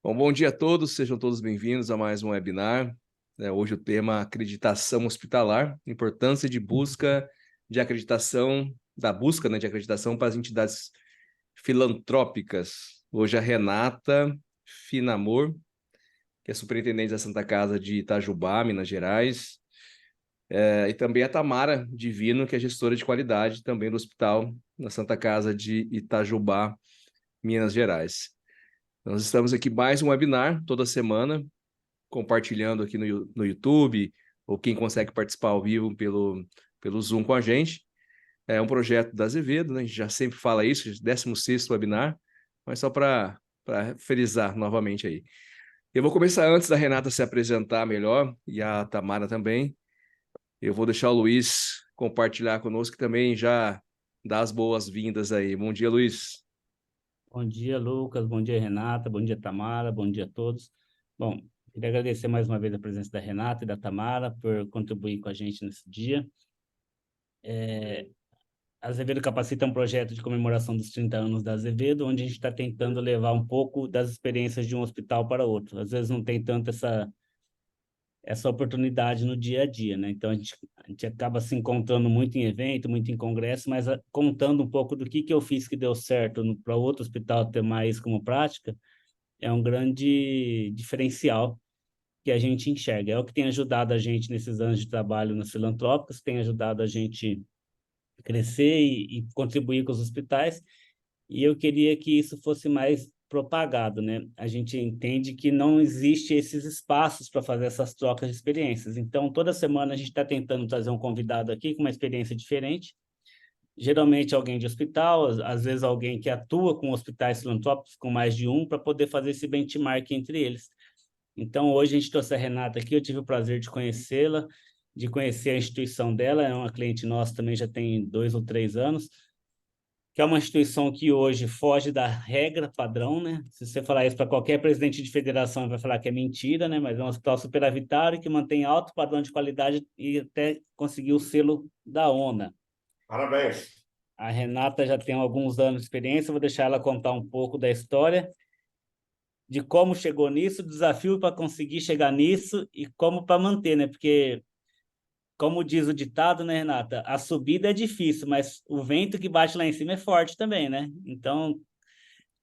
Bom dia a todos, sejam todos bem-vindos a mais um webinar. Hoje o tema acreditação hospitalar, importância de busca de acreditação, da busca, de acreditação para as entidades filantrópicas. Hoje a Renata Finamor, que é superintendente da Santa Casa de Itajubá, Minas Gerais, e também a Tamara Divino, que é gestora de qualidade também do hospital na Santa Casa de Itajubá, Minas Gerais. Nós estamos aqui mais um webinar toda semana, compartilhando aqui no YouTube, ou quem consegue participar ao vivo pelo Zoom com a gente. É um projeto da Azevedo, né? A gente já sempre fala isso, 16º webinar, mas só para frisar novamente aí. Eu vou começar antes da Renata se apresentar melhor, e a Tamara também. Eu vou deixar o Luiz compartilhar conosco, que também já dá as boas-vindas aí. Bom dia, Luiz. Bom dia, Lucas. Bom dia, Renata. Bom dia, Tamara. Bom dia a todos. Bom, queria agradecer mais uma vez a presença da Renata e da Tamara por contribuir com a gente nesse dia. A Azevedo Capacita é um projeto de comemoração dos 30 anos da Azevedo, onde a gente está tentando levar um pouco das experiências de um hospital para outro. Às vezes não tem tanto essa oportunidade no dia a dia, né? Então, a gente acaba se encontrando muito em evento, muito em congresso, mas contando um pouco do que eu fiz que deu certo para outro hospital ter mais como prática, é um grande diferencial que a gente enxerga. É o que tem ajudado a gente nesses anos de trabalho nas filantrópicas, tem ajudado a gente crescer e contribuir com os hospitais, e eu queria que isso fosse mais propagado, né? A gente entende que não existe esses espaços para fazer essas trocas de experiências. Então, toda semana a gente está tentando trazer um convidado aqui com uma experiência diferente, geralmente alguém de hospital, às vezes alguém que atua com hospitais filantrópicos, com mais de um, para poder fazer esse benchmark entre eles. Então, hoje a gente trouxe a Renata aqui, eu tive o prazer de conhecê-la, de conhecer a instituição dela, é uma cliente nossa também, já tem 2 ou 3 anos, que é uma instituição que hoje foge da regra padrão, né? Se você falar isso para qualquer presidente de federação, vai falar que é mentira, né? Mas é um hospital superavitário que mantém alto padrão de qualidade e até conseguiu o selo da ONA. Parabéns. A Renata já tem alguns anos de experiência, vou deixar ela contar um pouco da história, de como chegou nisso, desafio para conseguir chegar nisso e como para manter, né? Porque, como diz o ditado, né, Renata? A subida é difícil, mas o vento que bate lá em cima é forte também, né? Então,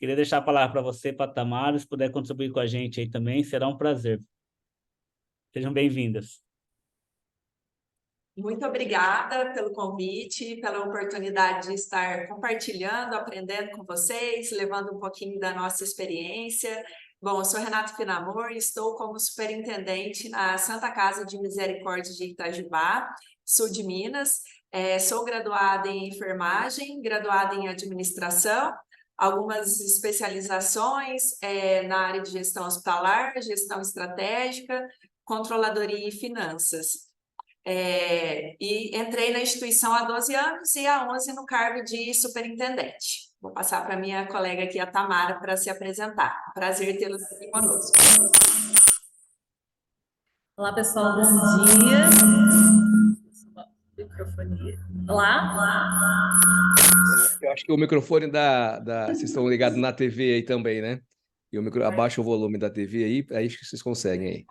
queria deixar a palavra para você, para a Tamara, se puder contribuir com a gente aí também, será um prazer. Sejam bem-vindas. Muito obrigada pelo convite, pela oportunidade de estar compartilhando, aprendendo com vocês, levando um pouquinho da nossa experiência. Bom, eu sou Renata Finamor, estou como superintendente na Santa Casa de Misericórdia de Itajubá, sul de Minas. Sou graduada em enfermagem, graduada em administração, algumas especializações na área de gestão hospitalar, gestão estratégica, controladoria e finanças. E entrei na instituição há 12 anos e há 11 no cargo de superintendente. Vou passar para a minha colega aqui, a Tamara, para se apresentar. Prazer tê-la aqui conosco. Olá, pessoal, bom dia. Microfonia. Olá. Eu acho que o microfone vocês estão ligados na TV aí também, né? E abaixa o volume da TV aí acho que vocês conseguem aí.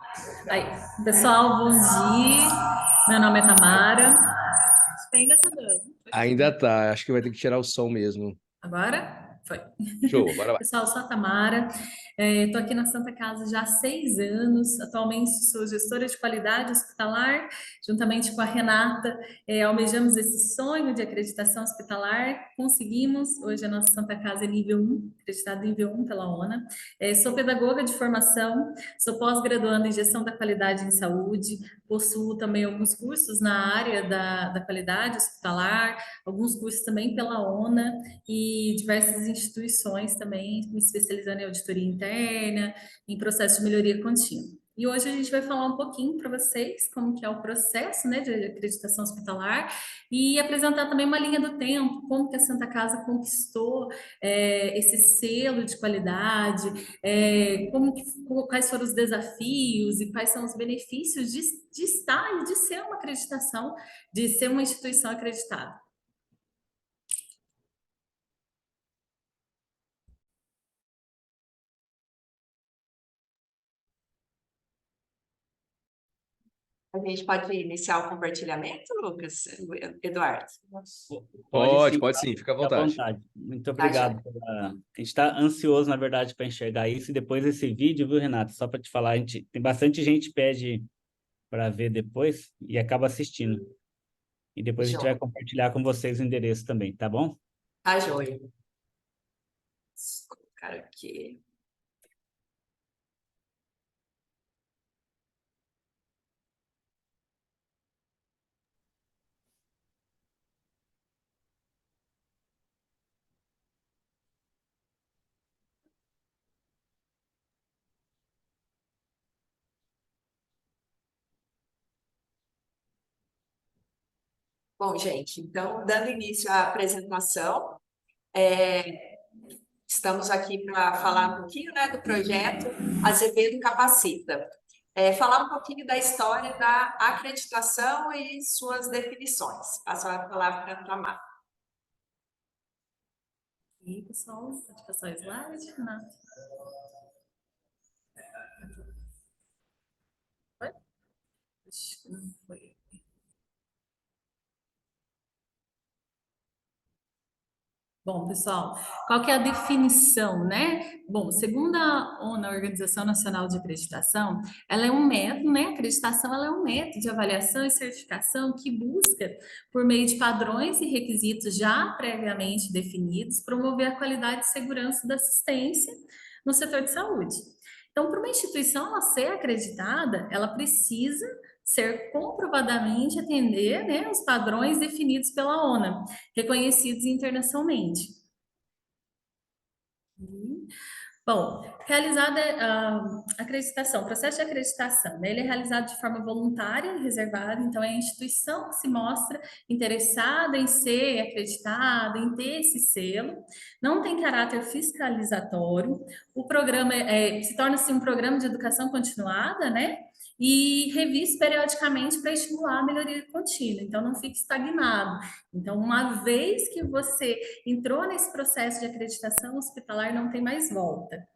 Aí, pessoal, bom dia. Meu nome é Tamara. Acho que ainda tá dando. Ainda tá, acho que vai ter que tirar o som mesmo. Agora? Foi. Show, bora lá. Pessoal, sou a Tamara, estou aqui na Santa Casa já há 6 anos, atualmente sou gestora de qualidade hospitalar, juntamente com a Renata, almejamos esse sonho de acreditação hospitalar, conseguimos, hoje a nossa Santa Casa é nível 1, acreditada nível 1 pela ONA, sou pedagoga de formação, sou pós-graduanda em gestão da qualidade em saúde, possuo também alguns cursos na área da qualidade hospitalar, alguns cursos também pela ONA, e diversas instituições também, me especializando em auditoria interna, em processo de melhoria contínua. E hoje a gente vai falar um pouquinho para vocês como que é o processo, né, de acreditação hospitalar e apresentar também uma linha do tempo, como que a Santa Casa conquistou esse selo de qualidade, quais foram os desafios e quais são os benefícios de estar e de ser uma acreditação, de ser uma instituição acreditada. A gente pode iniciar o compartilhamento, Lucas? Eduardo? Pode sim, sim, fica à fica à vontade. vontade. Muito Tá, obrigado. A gente está ansioso, na verdade, para enxergar isso. E depois desse vídeo, viu, Renato? Só para te falar, tem bastante gente que pede para ver depois e acaba assistindo. E depois a gente vai Joia. compartilhar com vocês o endereço também, tá bom? Tá, joia. Vou colocar aqui. Bom, gente, então, dando início à apresentação, estamos aqui para falar um pouquinho, né, do projeto Azevedo Capacita. Falar um pouquinho da história da acreditação e suas definições. Passo a palavra para a Tamara. E aí, pessoal, pode passar o slide, Renato? Foi? Acho que não foi. Bom, pessoal, qual que é a definição, né? Bom, segundo a ONU, a Organização Nacional de Acreditação, ela é um método, né? A acreditação ela é um método de avaliação e certificação que busca, por meio de padrões e requisitos já previamente definidos, promover a qualidade e segurança da assistência no setor de saúde. Então, para uma instituição ela ser acreditada, ela precisa ser comprovadamente atender, né, os padrões definidos pela ONU, reconhecidos internacionalmente. Bom, realizada a acreditação, o processo de acreditação, né, ele é realizado de forma voluntária e reservada, então é a instituição que se mostra interessada em ser acreditada, em ter esse selo, não tem caráter fiscalizatório, o programa se torna-se um programa de educação continuada, né, e revisto periodicamente para estimular a melhoria contínua, então não fique estagnado. Então, uma vez que você entrou nesse processo de acreditação hospitalar, não tem mais volta.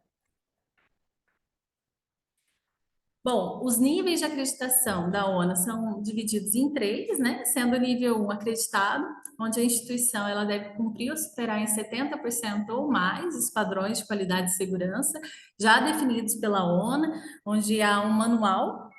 Bom, os níveis de acreditação da ONU são divididos em três, né? Sendo o nível 1 acreditado, onde a instituição ela deve cumprir ou superar em 70% ou mais os padrões de qualidade e segurança já definidos pela ONU, onde há um manual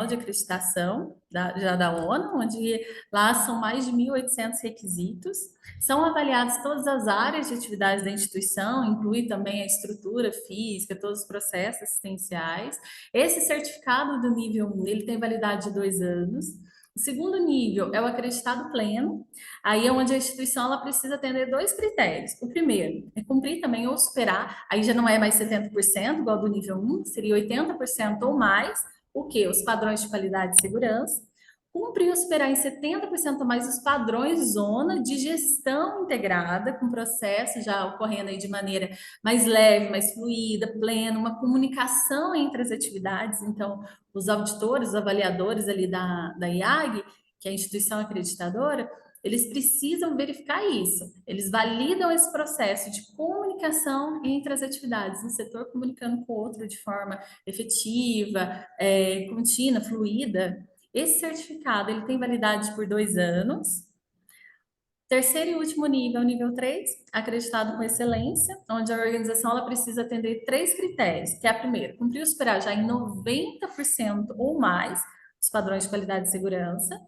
de acreditação já da ONU, onde lá são mais de 1.800 requisitos. São avaliadas todas as áreas de atividades da instituição, inclui também a estrutura física, todos os processos assistenciais. Esse certificado do nível 1, ele tem validade de 2 anos. O segundo nível é o acreditado pleno, aí é onde a instituição ela precisa atender 2 critérios. O primeiro é cumprir também ou superar, aí já não é mais 70%, igual do nível 1, seria 80% ou mais, o quê? Os padrões de qualidade e segurança. Cumprir ou superar em 70% ou mais os padrões zona de gestão integrada, com processo já ocorrendo aí de maneira mais leve, mais fluida, plena, uma comunicação entre as atividades. Então, os auditores, os avaliadores ali da IAG, que é a instituição acreditadora, eles precisam verificar isso. Eles validam esse processo de comunicação entre as atividades, um setor comunicando com o outro de forma efetiva, contínua, fluida. Esse certificado ele tem validade por 2 anos. Terceiro e último nível, o nível 3, acreditado com excelência, onde a organização ela precisa atender 3 critérios, que é a primeira, cumprir ou superar já em 90% ou mais os padrões de qualidade e segurança,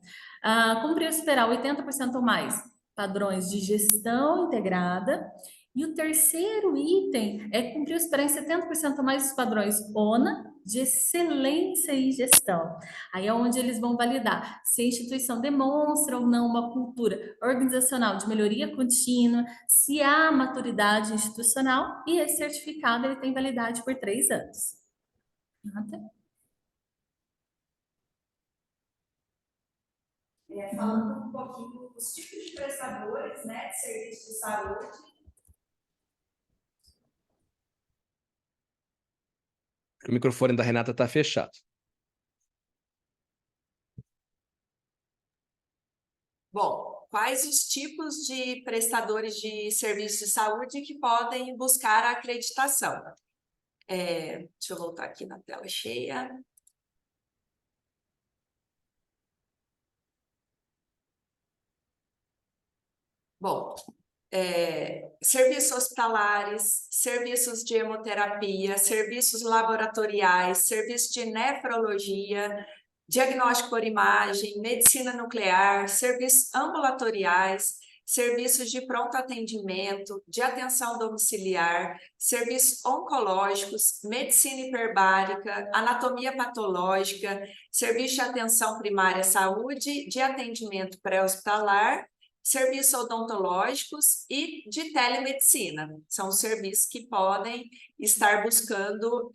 cumprir ou superar 80% ou mais padrões de gestão integrada, e o terceiro item é cumprir ou superar em 70% ou mais os padrões ONA de excelência e gestão. Aí é onde eles vão validar se a instituição demonstra ou não uma cultura organizacional de melhoria contínua, se há maturidade institucional, e esse certificado ele tem validade por 3 anos. Falando um pouquinho dos tipos de prestadores, né, de serviço de saúde. O microfone da Renata está fechado. Bom, quais os tipos de prestadores de serviços de saúde que podem buscar a acreditação? Deixa eu voltar aqui na tela cheia. Bom, serviços hospitalares, serviços de hemoterapia, serviços laboratoriais, serviços de nefrologia, diagnóstico por imagem, medicina nuclear, serviços ambulatoriais, serviços de pronto atendimento, de atenção domiciliar, serviços oncológicos, medicina hiperbárica, anatomia patológica, serviço de atenção primária à saúde, de atendimento pré-hospitalar, serviços odontológicos e de telemedicina. São os serviços que podem estar buscando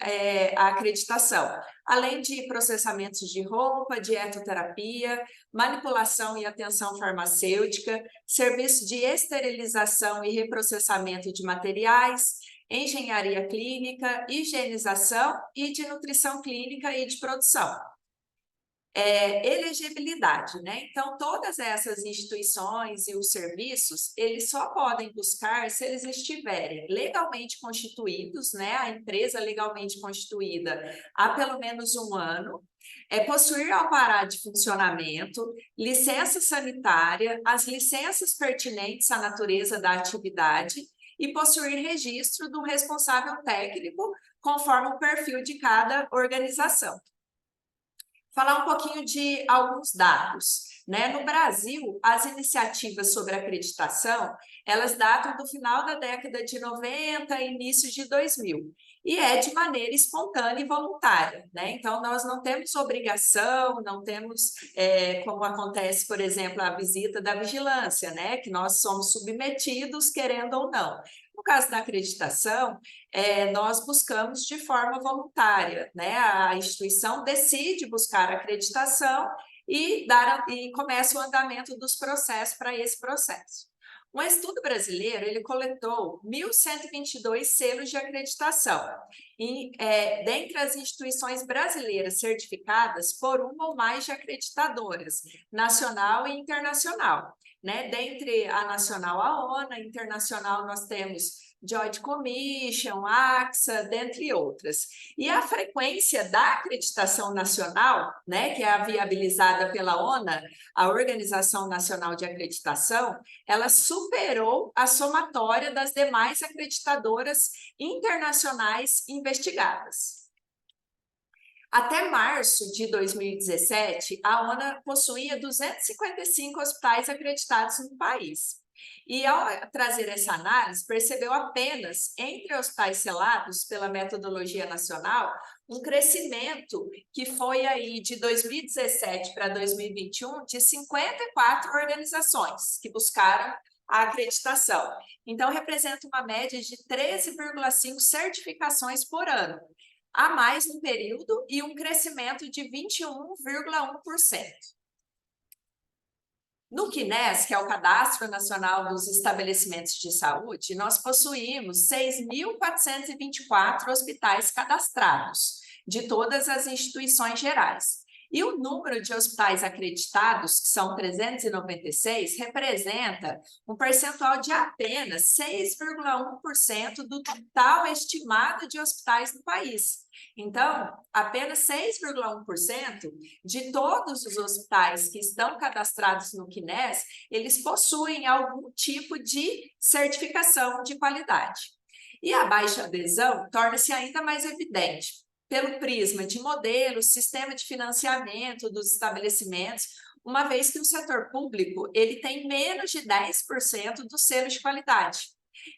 a acreditação, além de processamentos de roupa, dietoterapia, manipulação e atenção farmacêutica, serviço de esterilização e reprocessamento de materiais, engenharia clínica, higienização e de nutrição clínica e de produção. Elegibilidade, né? Então, todas essas instituições e os serviços, eles só podem buscar se eles estiverem legalmente constituídos, né? A empresa legalmente constituída há pelo menos 1 ano, possuir alvará de funcionamento, licença sanitária, as licenças pertinentes à natureza da atividade e possuir registro do responsável técnico conforme o perfil de cada organização. Falar um pouquinho de alguns dados, né? No Brasil, as iniciativas sobre acreditação, elas datam do final da década de 90 e início de 2000, e de maneira espontânea e voluntária, né? Então, nós não temos obrigação, não temos, como acontece, por exemplo, a visita da vigilância, né? Que nós somos submetidos, querendo ou não. No caso da acreditação, nós buscamos de forma voluntária, né? A instituição decide buscar acreditação e começa o andamento dos processos para esse processo. Um estudo brasileiro, ele coletou 1.122 selos de acreditação, dentre as instituições brasileiras certificadas por uma ou mais de acreditadoras, nacional e internacional. Né? Dentre a nacional, a ONU, a internacional nós temos Joint Commission, AXA, dentre outras. E a frequência da acreditação nacional, né, que é a viabilizada pela ONU, a Organização Nacional de Acreditação, ela superou a somatória das demais acreditadoras internacionais investigadas. Até março de 2017, a ONU possuía 255 hospitais acreditados no país. E, ao trazer essa análise, percebeu apenas, entre hospitais selados pela metodologia nacional, um crescimento que foi aí de 2017 para 2021 de 54 organizações que buscaram a acreditação. Então, representa uma média de 13,5 certificações por ano, a mais no período, e um crescimento de 21,1%. No CNES, que é o Cadastro Nacional dos Estabelecimentos de Saúde, nós possuímos 6.424 hospitais cadastrados, de todas as instituições gerais. E o número de hospitais acreditados, que são 396, representa um percentual de apenas 6,1% do total estimado de hospitais no país. Então, apenas 6,1% de todos os hospitais que estão cadastrados no CNES, eles possuem algum tipo de certificação de qualidade. E a baixa adesão torna-se ainda mais evidente pelo prisma de modelo, sistema de financiamento dos estabelecimentos, uma vez que o setor público ele tem menos de 10% do selo de qualidade.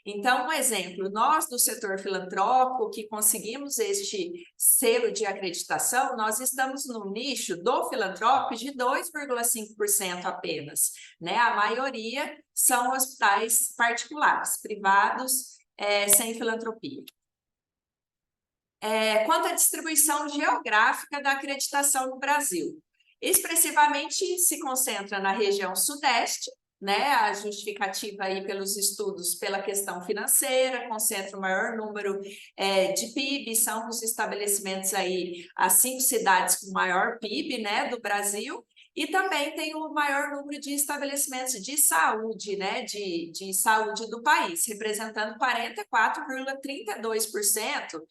Então, um exemplo, nós do setor filantrópico que conseguimos este selo de acreditação, nós estamos no nicho do filantrópico de 2,5% apenas, né? A maioria são hospitais particulares, privados, sem filantropia. Quanto à distribuição geográfica da acreditação no Brasil, expressivamente se concentra na região sudeste, né? A justificativa aí pelos estudos pela questão financeira, concentra o maior número de PIB, são os estabelecimentos aí, as 5 cidades com maior PIB, né, do Brasil, e também tem o maior número de estabelecimentos de saúde, né, de saúde do país, representando 44,32%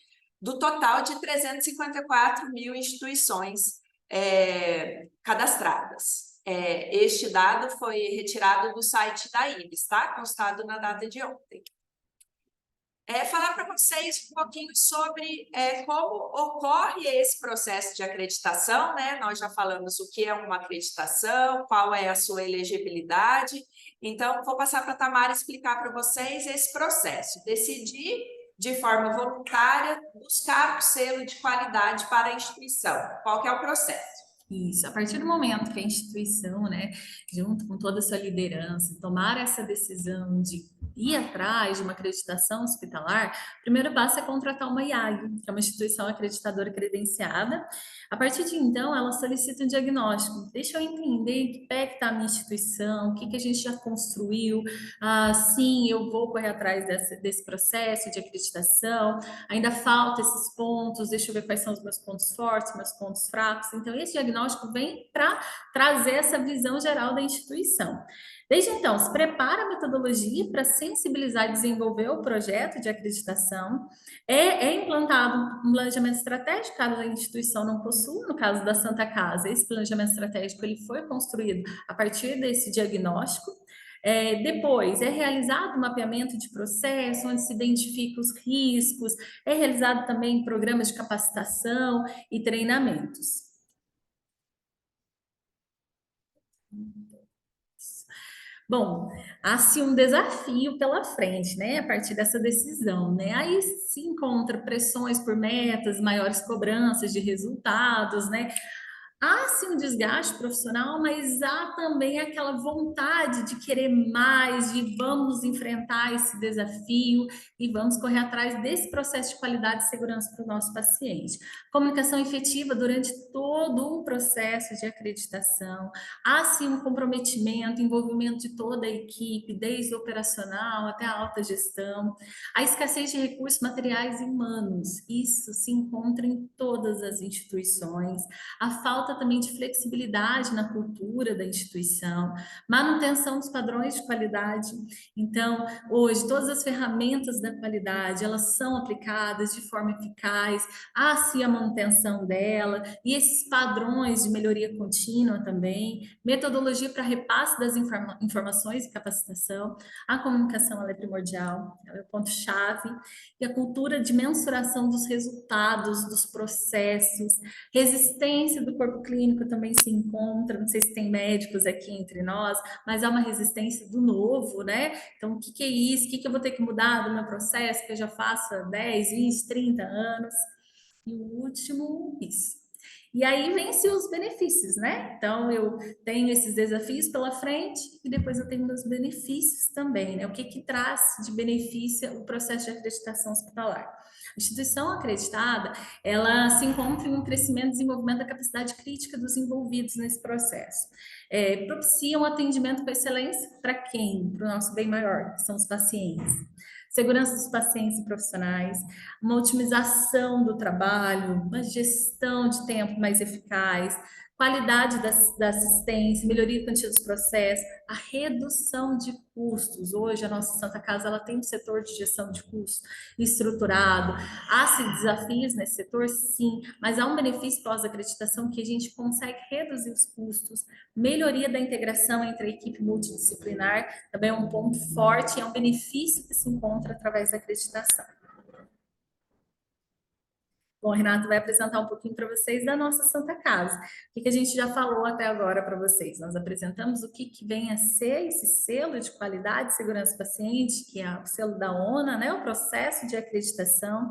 do total de 354 mil instituições cadastradas. Este dado foi retirado do site da IBS, tá? Constado na data de ontem. Falar para vocês um pouquinho sobre como ocorre esse processo de acreditação, né? Nós já falamos o que é uma acreditação, qual é a sua elegibilidade. Então, vou passar para a Tamara explicar para vocês esse processo. Decidir, de forma voluntária, buscar o selo de qualidade para a instituição. Qual que é o processo? Isso, a partir do momento que a instituição, né, junto com toda a sua liderança, tomar essa decisão de ir atrás de uma acreditação hospitalar, o primeiro passo é contratar uma IAG, que é uma instituição acreditadora credenciada. A partir de então, ela solicita um diagnóstico. Deixa eu entender em que pé que está a minha instituição, o que a gente já construiu. Sim, eu vou correr atrás desse processo de acreditação. Ainda falta esses pontos, deixa eu ver quais são os meus pontos fortes, meus pontos fracos. Então, esse diagnóstico vem para trazer essa visão geral da instituição. Desde então, se prepara a metodologia para sensibilizar e desenvolver o projeto de acreditação. É implantado um planejamento estratégico, caso a instituição não possua. No caso da Santa Casa, esse planejamento estratégico ele foi construído a partir desse diagnóstico. Depois, é realizado um mapeamento de processo, onde se identifica os riscos, é realizado também programas de capacitação e treinamentos. Bom, há-se um desafio pela frente, né, a partir dessa decisão, né? Aí se encontra pressões por metas, maiores cobranças de resultados, né? Há sim um desgaste profissional, mas há também aquela vontade de querer mais, de vamos enfrentar esse desafio e vamos correr atrás desse processo de qualidade e segurança para o nosso paciente. Comunicação efetiva durante todo o processo de acreditação. Há sim um comprometimento, envolvimento de toda a equipe, desde o operacional até a alta gestão. A escassez de recursos materiais e humanos, isso se encontra em todas as instituições. A falta também de flexibilidade na cultura da instituição, manutenção dos padrões de qualidade. Então, hoje, todas as ferramentas da qualidade, elas são aplicadas de forma eficaz, há sim a manutenção dela, e esses padrões de melhoria contínua também, metodologia para repasse das informações e capacitação, a comunicação ela é primordial, ela é o ponto-chave, e a cultura de mensuração dos resultados, dos processos, resistência do corpo clínico também se encontra, não sei se tem médicos aqui entre nós, mas há uma resistência do novo, né? Então, o que é isso? O que eu vou ter que mudar do meu processo, que eu já faço há 10, 20, 30 anos? E o último, isso. E aí vem-se os benefícios, né? Então, eu tenho esses desafios pela frente e depois eu tenho meus benefícios também, né? O que traz de benefício o processo de acreditação hospitalar? A instituição acreditada, ela se encontra em um crescimento e desenvolvimento da capacidade crítica dos envolvidos nesse processo. Propicia um atendimento com excelência para quem? Para o nosso bem maior, que são os pacientes. Segurança dos pacientes e profissionais, uma otimização do trabalho, uma gestão de tempo mais eficaz, qualidade da assistência, melhoria da quantia dos processos, a redução de custos. Hoje, a nossa Santa Casa ela tem um setor de gestão de custos estruturado. Há desafios nesse setor? Sim, mas há um benefício pós-acreditação que a gente consegue reduzir os custos, melhoria da integração entre a equipe multidisciplinar, também é um ponto forte, é um benefício que se encontra através da acreditação. Bom, Renato vai apresentar um pouquinho para vocês da nossa Santa Casa. O que a gente já falou até agora para vocês? Nós apresentamos o que vem a ser esse selo de qualidade e segurança do paciente, que é o selo da ONA, né? O processo de acreditação,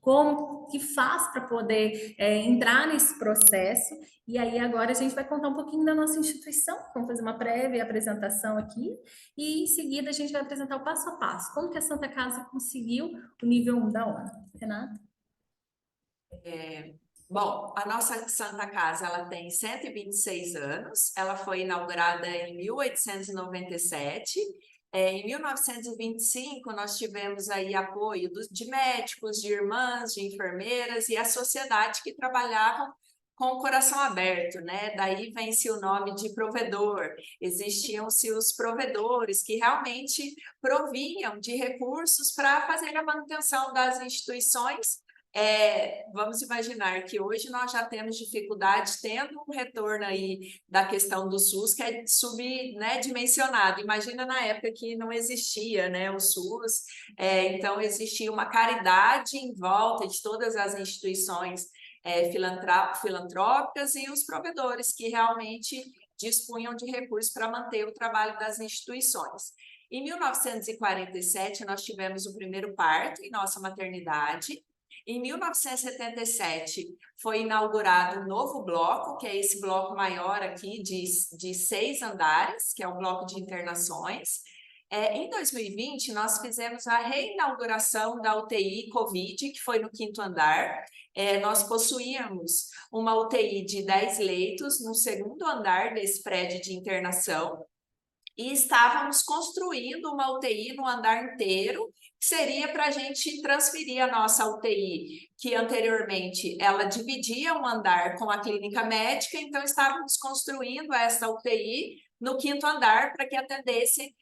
como que faz para poder entrar nesse processo. E aí agora a gente vai contar um pouquinho da nossa instituição, vamos fazer uma prévia apresentação aqui, e em seguida a gente vai apresentar o passo a passo, como que a Santa Casa conseguiu o nível 1 da ONA. Renato? Bom, a nossa Santa Casa ela tem 126 anos, ela foi inaugurada em 1897. Em 1925, nós tivemos aí apoio de médicos, de irmãs, de enfermeiras e a sociedade que trabalhavam com o coração aberto, né? Daí vem-se o nome de provedor. Existiam-se os provedores que realmente provinham de recursos para fazer a manutenção das instituições, vamos imaginar que hoje nós já temos dificuldade, tendo um retorno aí da questão do SUS, que é dimensionado. Imagina na época que não existia, né, o SUS, então existia uma caridade em volta de todas as instituições filantrópicas e os provedores que realmente dispunham de recursos para manter o trabalho das instituições. Em 1947, nós tivemos o primeiro parto em nossa maternidade. Em 1977, foi inaugurado um novo bloco, que é esse bloco maior aqui, de 6 andares, que é o bloco de internações. Em 2020, nós fizemos a reinauguração da UTI Covid, que foi no 5º andar. Nós possuíamos uma UTI de 10 leitos no 2º andar desse prédio de internação, e estávamos construindo uma UTI no andar inteiro, que seria para a gente transferir a nossa UTI, que anteriormente ela dividia um andar com a clínica médica, então estávamos construindo essa UTI no 5º andar para que atendesse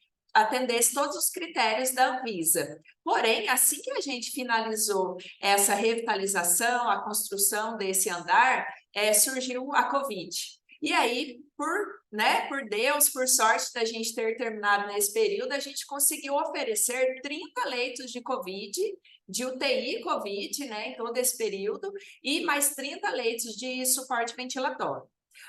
todos os critérios da Anvisa. Porém, assim que a gente finalizou essa revitalização, a construção desse andar, surgiu a Covid. E aí, por Deus, por sorte da gente ter terminado nesse período, a gente conseguiu oferecer 30 leitos de Covid, de UTI Covid, né, em todo esse período, e mais 30 leitos de suporte ventilatório.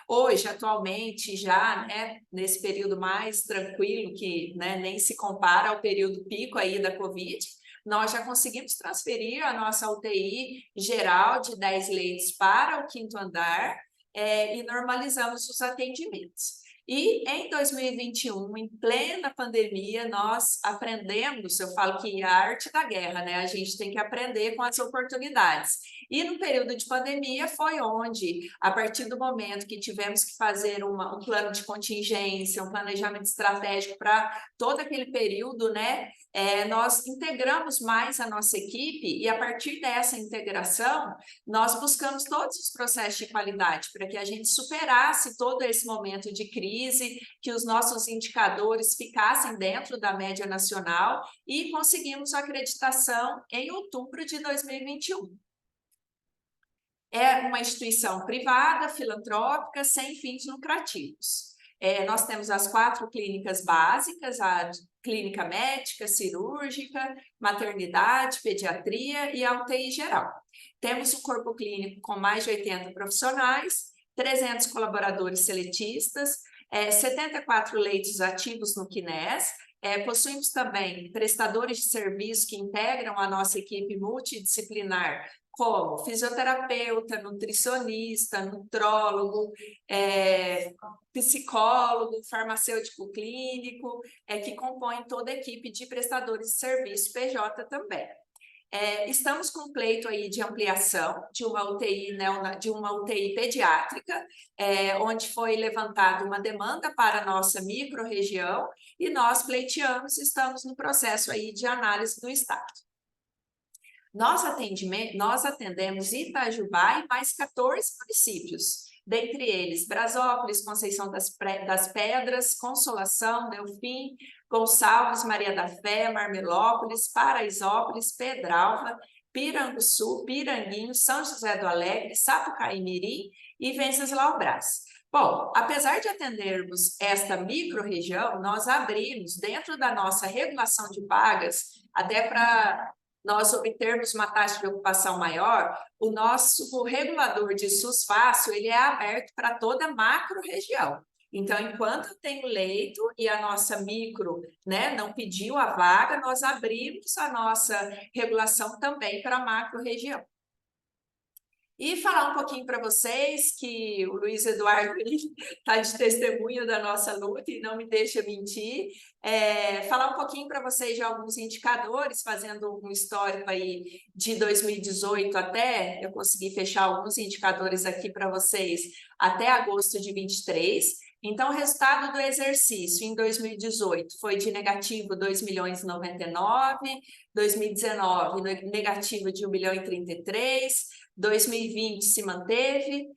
Hoje, atualmente, já, né, nesse período mais tranquilo, que, né, nem se compara ao período pico aí da Covid, nós já conseguimos transferir a nossa UTI geral de 10 leitos para o 5º andar, e normalizamos os atendimentos. E em 2021, em plena pandemia, nós aprendemos, eu falo que a arte da guerra, né? A gente tem que aprender com as oportunidades. E no período de pandemia foi onde, a partir do momento que tivemos que fazer um plano de contingência, um planejamento estratégico para todo aquele período, né? Nós integramos mais a nossa equipe e, a partir dessa integração, nós buscamos todos os processos de qualidade para que a gente superasse todo esse momento de crise, que os nossos indicadores ficassem dentro da média nacional, e conseguimos a acreditação em outubro de 2021. É uma instituição privada, filantrópica, sem fins lucrativos. Nós temos as 4 clínicas básicas, a clínica médica, cirúrgica, maternidade, pediatria e a UTI geral. Temos um corpo clínico com mais de 80 profissionais, 300 colaboradores seletistas, 74 leitos ativos no QNES. Possuímos também prestadores de serviço que integram a nossa equipe multidisciplinar, como fisioterapeuta, nutricionista, nutrólogo, psicólogo, farmacêutico clínico, que compõem toda a equipe de prestadores de serviço PJ também. Estamos com um pleito aí de ampliação de uma UTI pediátrica, onde foi levantada uma demanda para a nossa micro-região, e nós pleiteamos, estamos no processo aí de análise do Estado. Nós atendemos Itajubá e mais 14 municípios, dentre eles Brasópolis, Conceição das Pedras, Consolação, Delfim, Gonçalves, Maria da Fé, Marmelópolis, Paraisópolis, Pedralva, Piranguçu, Piranguinho, São José do Alegre, Sapucaí-Mirim e Venceslau Braz. Bom, apesar de atendermos esta micro-região, nós abrimos, dentro da nossa regulação de vagas, até para nós obtermos uma taxa de ocupação maior, o nosso regulador de SUS Fácil, ele é aberto para toda a macro-região. Então, enquanto eu tenho leito e a nossa micro, né, não pediu a vaga, nós abrimos a nossa regulação também para a macro-região. E falar um pouquinho para vocês que o Luiz Eduardo está de testemunha da nossa luta e não me deixa mentir. Falar um pouquinho para vocês de alguns indicadores, fazendo um histórico aí de 2018 até, eu consegui fechar alguns indicadores aqui para vocês até agosto de 23. Então, o resultado do exercício em 2018 foi de negativo 2.099.000, 2019 negativo de 1.033.000, 2020 se manteve,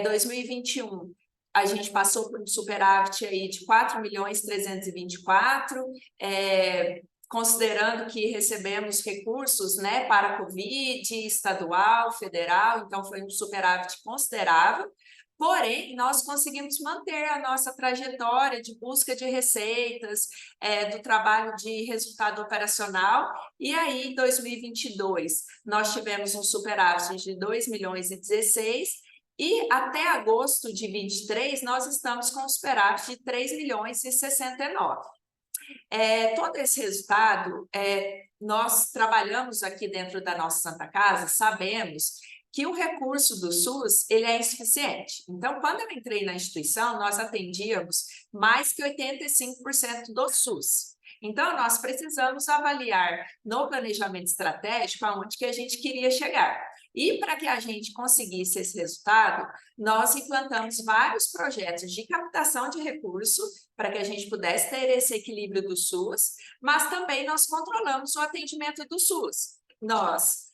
2021 a gente passou por um superávit aí de 4.324.000, considerando que recebemos recursos, né, para a Covid, estadual, federal, então foi um superávit considerável. Porém, nós conseguimos manter a nossa trajetória de busca de receitas, do trabalho de resultado operacional, e aí, em 2022, nós tivemos um superávit de 2,16 milhões, e até agosto de 23, nós estamos com um superávit de 3,69 milhões. Todo esse resultado, nós trabalhamos aqui dentro da nossa Santa Casa, sabemos que o recurso do SUS ele é insuficiente. Então, quando eu entrei na instituição, nós atendíamos mais que 85% do SUS. Então, nós precisamos avaliar no planejamento estratégico aonde que a gente queria chegar. E para que a gente conseguisse esse resultado, nós implantamos vários projetos de captação de recursos para que a gente pudesse ter esse equilíbrio do SUS, mas também nós controlamos o atendimento do SUS. Nós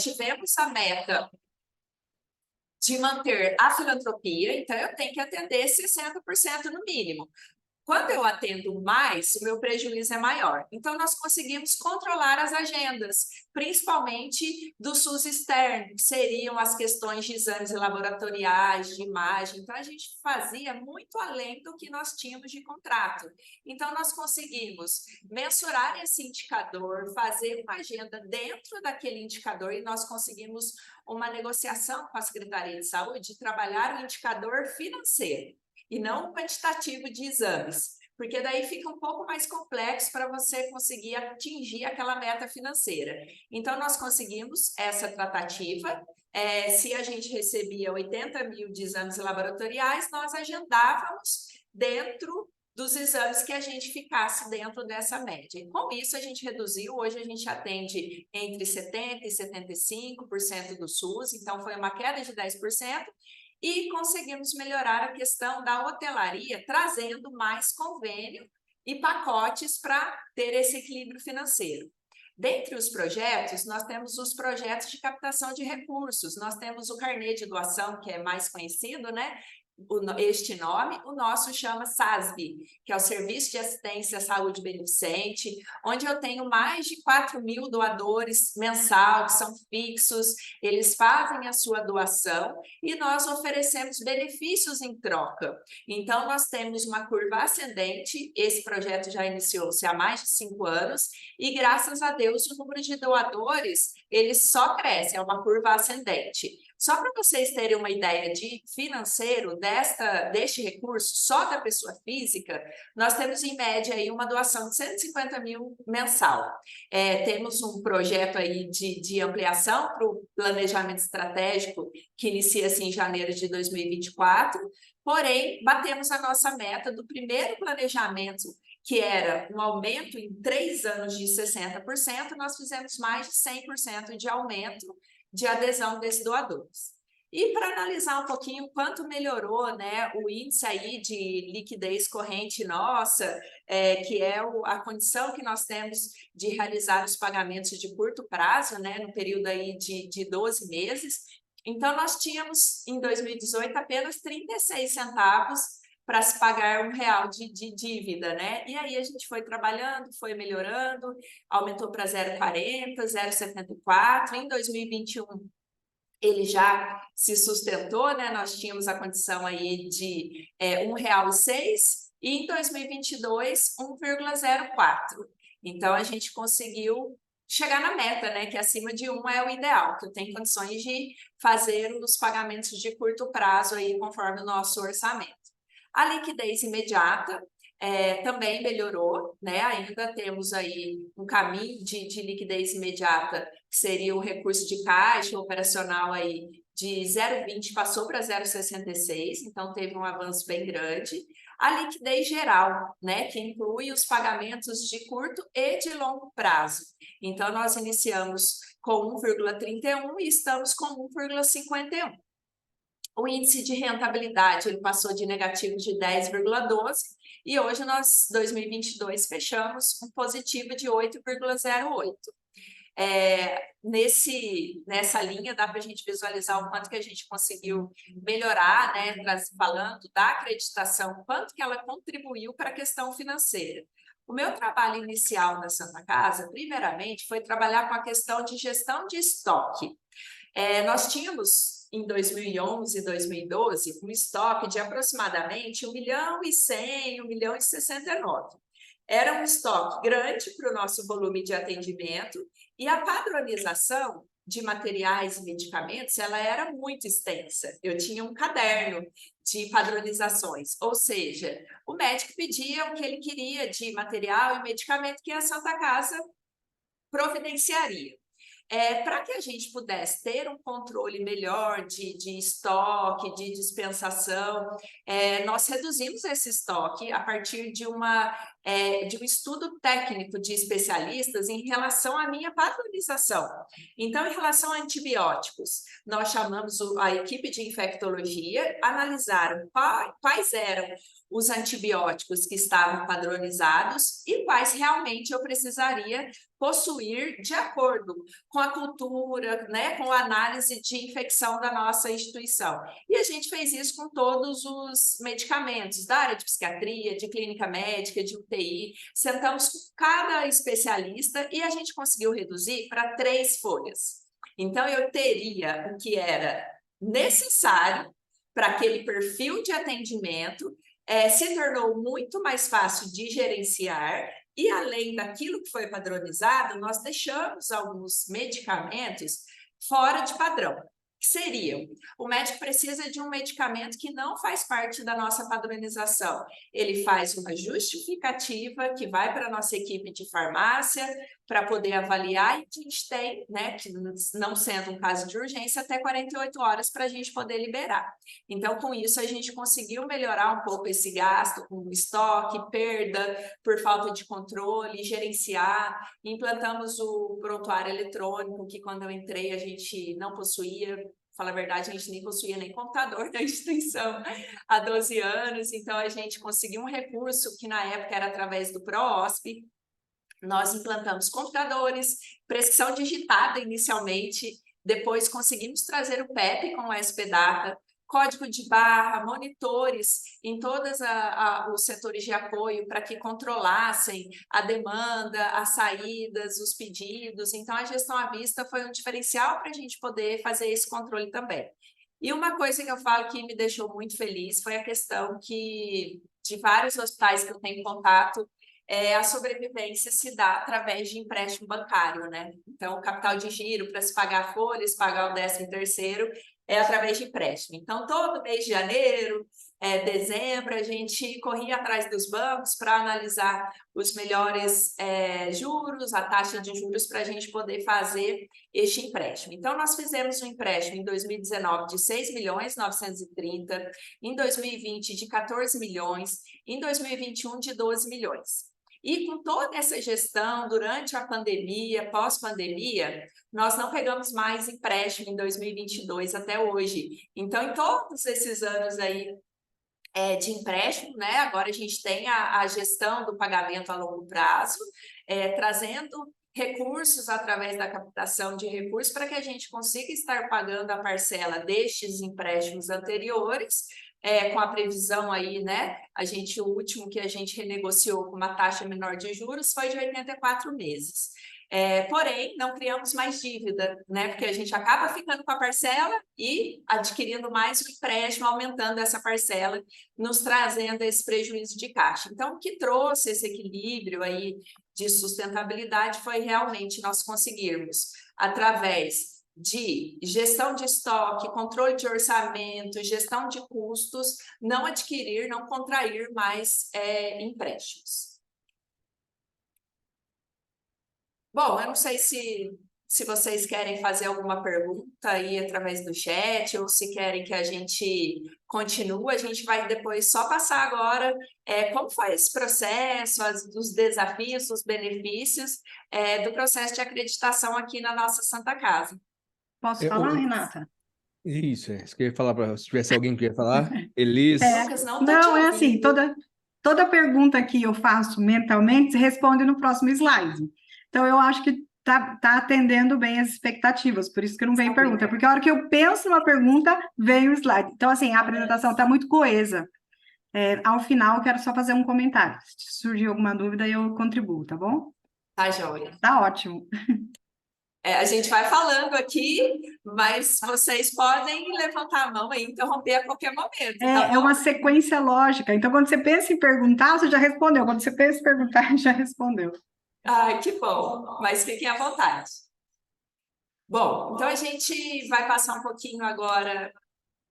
tivemos a meta de manter a filantropia, então eu tenho que atender 60% no mínimo. Quando eu atendo mais, o meu prejuízo é maior. Então, nós conseguimos controlar as agendas, principalmente do SUS externo, que seriam as questões de exames laboratoriais, de imagem. Então, a gente fazia muito além do que nós tínhamos de contrato. Então, nós conseguimos mensurar esse indicador, fazer uma agenda dentro daquele indicador e nós conseguimos uma negociação com a Secretaria de Saúde de trabalhar o indicador financeiro e não o quantitativo de exames, porque daí fica um pouco mais complexo para você conseguir atingir aquela meta financeira. Então, nós conseguimos essa tratativa. Se a gente recebia 80 mil de exames laboratoriais, nós agendávamos dentro dos exames que a gente ficasse dentro dessa média. E com isso, a gente reduziu. Hoje, a gente atende entre 70% e 75% do SUS, então foi uma queda de 10%. E conseguimos melhorar a questão da hotelaria, trazendo mais convênio e pacotes para ter esse equilíbrio financeiro. Dentre os projetos, nós temos os projetos de captação de recursos, nós temos o carnê de doação, que é mais conhecido, né? Este nome, o nosso chama SASB, que é o Serviço de Assistência à Saúde Beneficente, onde eu tenho mais de 4.000 doadores mensal, que são fixos, eles fazem a sua doação e nós oferecemos benefícios em troca. Então, nós temos uma curva ascendente, esse projeto já iniciou-se há mais de 5 anos e, graças a Deus, o número de doadores, ele só cresce, é uma curva ascendente. Só para vocês terem uma ideia de financeiro deste recurso, só da pessoa física, nós temos em média aí uma doação de 150 mil mensal. Temos um projeto aí de ampliação para o planejamento estratégico que inicia-se em janeiro de 2024, porém, batemos a nossa meta do primeiro planejamento, que era um aumento em 3 anos de 60%, nós fizemos mais de 100% de aumento de adesão desses doadores. E para analisar um pouquinho quanto melhorou, né, o índice aí de liquidez corrente nossa, que é a condição que nós temos de realizar os pagamentos de curto prazo, né, no período aí de 12 meses. Então, nós tínhamos, em 2018, apenas 36 centavos para se pagar R$1 de dívida, né? E aí a gente foi trabalhando, foi melhorando, aumentou para 0,40, 0,74. Em 2021, ele já se sustentou, né? Nós tínhamos a condição aí de R$1,06 e em 2022, 1,04. Então, a gente conseguiu chegar na meta, né? Que acima de 1 é o ideal, que eu tenho condições de fazer os pagamentos de curto prazo aí, conforme o nosso orçamento. A liquidez imediata também melhorou, né? Ainda temos aí um caminho de liquidez imediata, que seria o recurso de caixa operacional aí de 0,20 passou para 0,66, então teve um avanço bem grande. A liquidez geral, né? Que inclui os pagamentos de curto e de longo prazo. Então, nós iniciamos com 1,31 e estamos com 1,51. O índice de rentabilidade ele passou de negativo de 10,12 e hoje nós, 2022, fechamos um positivo de 8,08. Nessa linha dá para a gente visualizar o quanto que a gente conseguiu melhorar, né, falando da acreditação, quanto que ela contribuiu para a questão financeira. O meu trabalho inicial na Santa Casa, primeiramente, foi trabalhar com a questão de gestão de estoque. Nós tínhamos, em 2011 e 2012, um estoque de aproximadamente 1.100.000, 1.069.000. Era um estoque grande para o nosso volume de atendimento e a padronização de materiais e medicamentos, ela era muito extensa. Eu tinha um caderno de padronizações, ou seja, o médico pedia o que ele queria de material e medicamento que a Santa Casa providenciaria. Para que a gente pudesse ter um controle melhor de estoque, de dispensação, nós reduzimos esse estoque a partir de um estudo técnico de especialistas em relação à minha padronização. Então, em relação a antibióticos, nós chamamos a equipe de infectologia, analisaram quais eram os antibióticos que estavam padronizados e quais realmente eu precisaria possuir de acordo com a cultura, né, com a análise de infecção da nossa instituição. E a gente fez isso com todos os medicamentos da área de psiquiatria, de clínica médica, de UTI. Sentamos com cada especialista e a gente conseguiu reduzir para 3 folhas. Então, eu teria o que era necessário para aquele perfil de atendimento, se tornou muito mais fácil de gerenciar e, além daquilo que foi padronizado, nós deixamos alguns medicamentos fora de padrão. Que seriam: o médico precisa de um medicamento que não faz parte da nossa padronização. Ele faz uma justificativa que vai para a nossa equipe de farmácia para poder avaliar, e a gente tem, né, que não sendo um caso de urgência, até 48 horas para a gente poder liberar. Então, com isso, a gente conseguiu melhorar um pouco esse gasto com estoque, perda por falta de controle, gerenciar. Implantamos o prontuário eletrônico, que quando eu entrei a gente não possuía. Fala a verdade, a gente nem possuía nem computador da instituição há 12 anos, então a gente conseguiu um recurso que na época era através do PROOSP. Nós implantamos computadores, prescrição digitada inicialmente, depois conseguimos trazer o PEP com o SP-Data, código de barra, monitores em todos os setores de apoio para que controlassem a demanda, as saídas, os pedidos. Então, a gestão à vista foi um diferencial para a gente poder fazer esse controle também. E uma coisa que eu falo que me deixou muito feliz foi a questão que, de vários hospitais que eu tenho contato, a sobrevivência se dá através de empréstimo bancário, né? Então, o capital de giro para se pagar folhas, pagar o 13º, é através de empréstimo. Então, todo mês de janeiro, dezembro, a gente corria atrás dos bancos para analisar os melhores juros, a taxa de juros, para a gente poder fazer este empréstimo. Então, nós fizemos um empréstimo em 2019 de 6.930.000, em 2020 de 14 milhões, em 2021 de 12 milhões. E com toda essa gestão, durante a pandemia, pós-pandemia, nós não pegamos mais empréstimo em 2022 até hoje. Então, em todos esses anos aí de empréstimo, né, agora a gente tem a gestão do pagamento a longo prazo, trazendo recursos através da captação de recursos para que a gente consiga estar pagando a parcela destes empréstimos anteriores, com a previsão aí, né? O último que a gente renegociou com uma taxa menor de juros foi de 84 meses. Porém, não criamos mais dívida, né? Porque a gente acaba ficando com a parcela e adquirindo mais o empréstimo, aumentando essa parcela, nos trazendo esse prejuízo de caixa. Então, o que trouxe esse equilíbrio aí de sustentabilidade foi realmente nós conseguirmos, através de gestão de estoque, controle de orçamento, gestão de custos, não adquirir, não contrair mais empréstimos. Bom, eu não sei se vocês querem fazer alguma pergunta aí através do chat, ou se querem que a gente continue. A gente vai depois só passar agora como foi esse processo, os desafios, os benefícios do processo de acreditação aqui na nossa Santa Casa. Posso falar, Renata? Isso, isso que eu ia falar, se tivesse alguém que ia falar. Elis. Lucas, não tá Não, te é assim, ouvindo. toda pergunta que eu faço mentalmente se responde no próximo slide. Então, eu acho que tá atendendo bem as expectativas, por isso que não vem pergunta, porque a hora que eu penso numa pergunta, vem o slide. Então, assim, a apresentação está muito coesa. Ao final, eu quero só fazer um comentário. Se surgir alguma dúvida, eu contribuo, tá bom? Tá, joia. Tá ótimo. A gente vai falando aqui, mas vocês podem levantar a mão e interromper a qualquer momento, tá É bom? uma sequência lógica. Então, quando você pensa em perguntar, você já respondeu. Quando você pensa em perguntar, já respondeu. Ai, que bom, mas fiquem à vontade. Bom, então a gente vai passar um pouquinho agora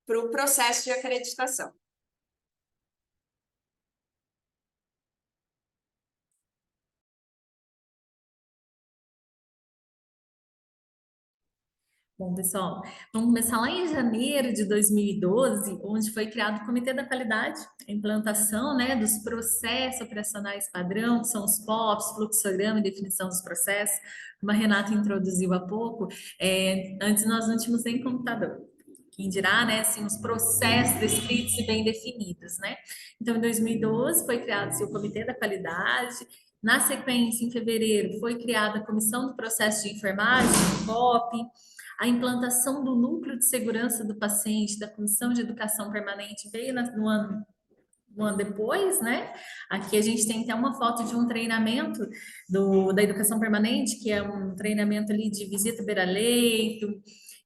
para o processo de acreditação. Bom, pessoal, vamos começar lá em janeiro de 2012, onde foi criado o Comitê da Qualidade, a implantação, né, dos processos operacionais padrão, que são os POPs, fluxograma e definição dos processos, como a Renata introduziu há pouco. Antes nós não tínhamos nem computador. Quem dirá, né, assim, os processos descritos e bem definidos, né? Então, em 2012 foi criado o Comitê da Qualidade. Na sequência, em fevereiro, foi criada a Comissão do Processo de Enfermagem, COP, a implantação do Núcleo de Segurança do Paciente, da Comissão de Educação Permanente, veio no ano depois, né? Aqui a gente tem até uma foto de um treinamento da Educação Permanente, que é um treinamento ali de visita beira-leito.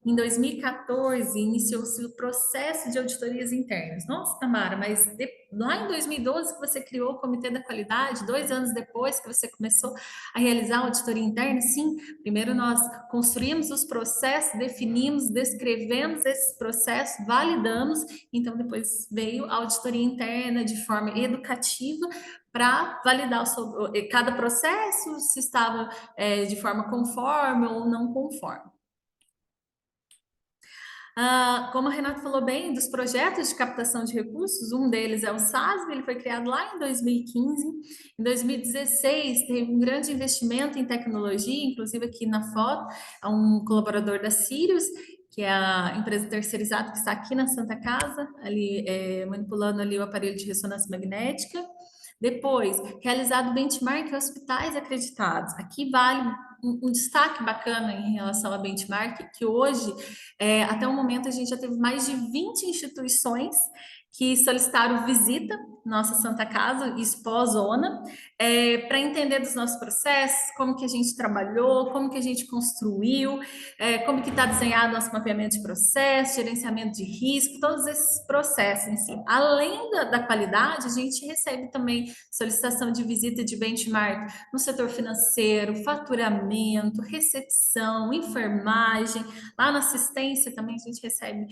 Em 2014, iniciou-se o processo de auditorias internas. Nossa, Tamara, mas lá em 2012 que você criou o Comitê da Qualidade, 2 anos depois que você começou a realizar a auditoria interna? Sim, primeiro nós construímos os processos, definimos, descrevemos esses processos, validamos, então depois veio a auditoria interna de forma educativa para validar cada processo, se estava de forma conforme ou não conforme. Como a Renata falou bem, dos projetos de captação de recursos, um deles é o SASB, ele foi criado lá em 2015. Em 2016, teve um grande investimento em tecnologia, inclusive aqui na foto, é um colaborador da Sirius, que é a empresa terceirizada que está aqui na Santa Casa, ali manipulando ali o aparelho de ressonância magnética. Depois, realizado benchmark em hospitais acreditados. Aqui vale um destaque bacana em relação a benchmark, que hoje, até o momento, a gente já teve mais de 20 instituições que solicitaram visita nossa Santa Casa, isso pós-zona, para entender dos nossos processos, como que a gente trabalhou, como que a gente construiu, como que está desenhado nosso mapeamento de processo, gerenciamento de risco, todos esses processos em si. Além da qualidade, a gente recebe também solicitação de visita de benchmark no setor financeiro, faturamento, recepção, enfermagem, lá na assistência também a gente recebe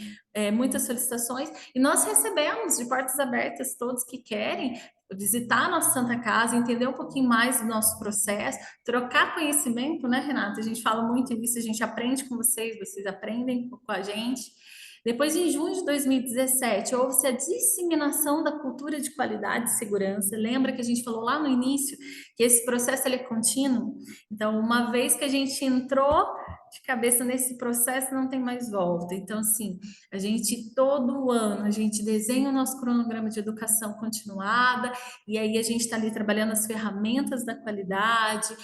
muitas solicitações, e nós recebemos de portas abertas todos que querem visitar a nossa Santa Casa, entender um pouquinho mais do nosso processo, trocar conhecimento, né, Renata? A gente fala muito nisso, a gente aprende com vocês, vocês aprendem com a gente. Depois, em junho de 2017, houve-se a disseminação da cultura de qualidade e segurança. Lembra que a gente falou lá no início que esse processo ele é contínuo? Então, uma vez que a gente entrou de cabeça nesse processo, não tem mais volta. Então, assim, a gente, todo ano, a gente desenha o nosso cronograma de educação continuada, e aí a gente está ali trabalhando as ferramentas da qualidade.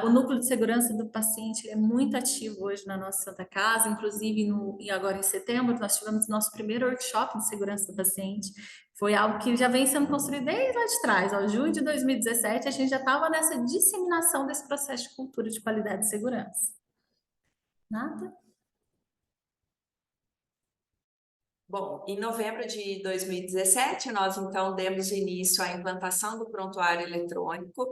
O núcleo de segurança do paciente é muito ativo hoje na nossa Santa Casa, inclusive agora em setembro nós tivemos nosso primeiro workshop de segurança do paciente. Foi algo que já vem sendo construído desde lá de trás. Em junho de 2017, a gente já estava nessa disseminação desse processo de cultura de qualidade e segurança. Nada? Bom, em novembro de 2017, nós então demos início à implantação do prontuário eletrônico,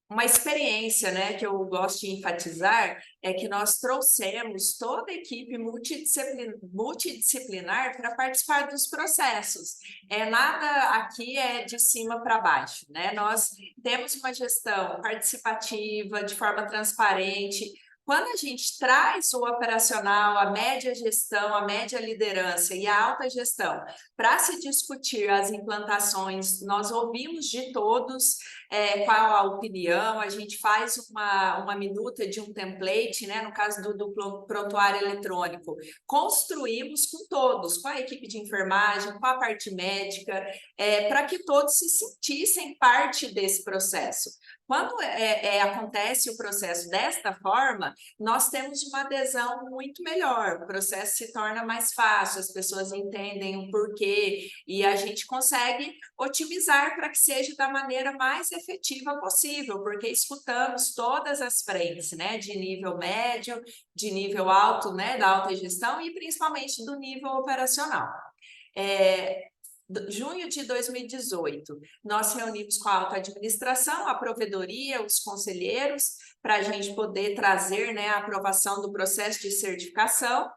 uma experiência, né, que eu gosto de enfatizar é que nós trouxemos toda a equipe multidisciplinar para participar dos processos. Nada aqui é de cima para baixo, né? Nós temos uma gestão participativa, de forma transparente. Quando a gente traz o operacional, a média gestão, a média liderança e a alta gestão para se discutir as implantações, nós ouvimos de todos qual a opinião, a gente faz uma minuta de um template, né, no caso do prontuário eletrônico, construímos com todos, com a equipe de enfermagem, com a parte médica, para que todos se sentissem parte desse processo. Quando acontece o processo desta forma, nós temos uma adesão muito melhor, o processo se torna mais fácil, as pessoas entendem o porquê e a gente consegue otimizar para que seja da maneira mais efetiva possível, porque escutamos todas as frentes, né, de nível médio, de nível alto, né, da alta gestão e principalmente do nível operacional. Junho de 2018, nós reunimos com a alta administração, a provedoria, os conselheiros, para a gente poder trazer, né, a aprovação do processo de certificação.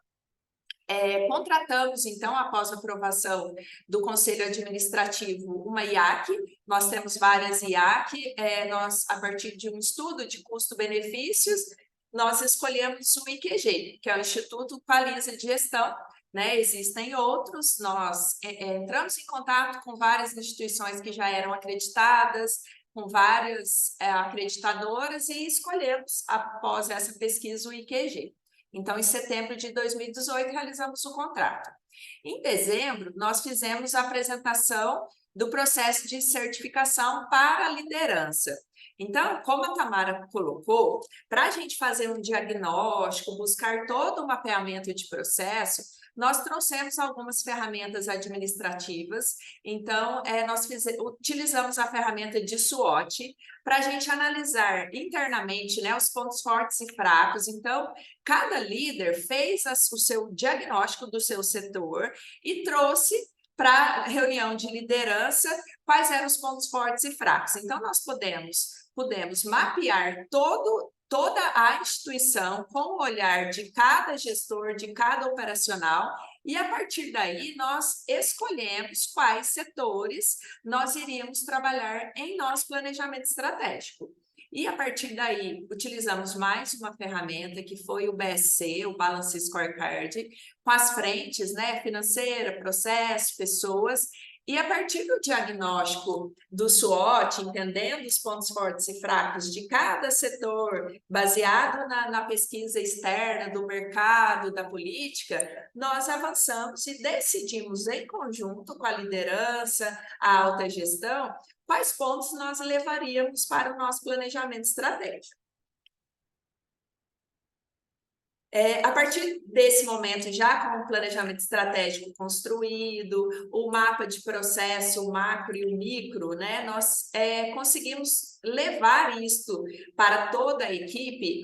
Contratamos, então, após a aprovação do Conselho Administrativo, uma IAC. Nós temos várias IAC, a partir de um estudo de custo-benefícios, nós escolhemos o IQG, que é o Instituto Qualiza de Gestão, né? Existem outros, nós entramos em contato com várias instituições que já eram acreditadas, com várias acreditadoras e escolhemos, após essa pesquisa, o IQG. Então, em setembro de 2018, realizamos o contrato. Em dezembro, nós fizemos a apresentação do processo de certificação para a liderança. Então, como a Tamara colocou, para a gente fazer um diagnóstico, buscar todo o mapeamento de processo, nós trouxemos algumas ferramentas administrativas. Então, nós utilizamos a ferramenta de SWOT para a gente analisar internamente, né, os pontos fortes e fracos. Então, cada líder fez o seu diagnóstico do seu setor e trouxe para a reunião de liderança quais eram os pontos fortes e fracos. Então, nós pudemos mapear toda a instituição com o olhar de cada gestor, de cada operacional, e a partir daí nós escolhemos quais setores nós iríamos trabalhar em nosso planejamento estratégico. E a partir daí utilizamos mais uma ferramenta que foi o BSC, o Balance Scorecard, com as frentes, né, financeira, processo, pessoas. E a partir do diagnóstico do SWOT, entendendo os pontos fortes e fracos de cada setor, baseado na pesquisa externa do mercado, da política, nós avançamos e decidimos em conjunto com a liderança, a alta gestão, quais pontos nós levaríamos para o nosso planejamento estratégico. A partir desse momento, já com o planejamento estratégico construído, o mapa de processo, o macro e o micro, né, nós conseguimos levar isto para toda a equipe.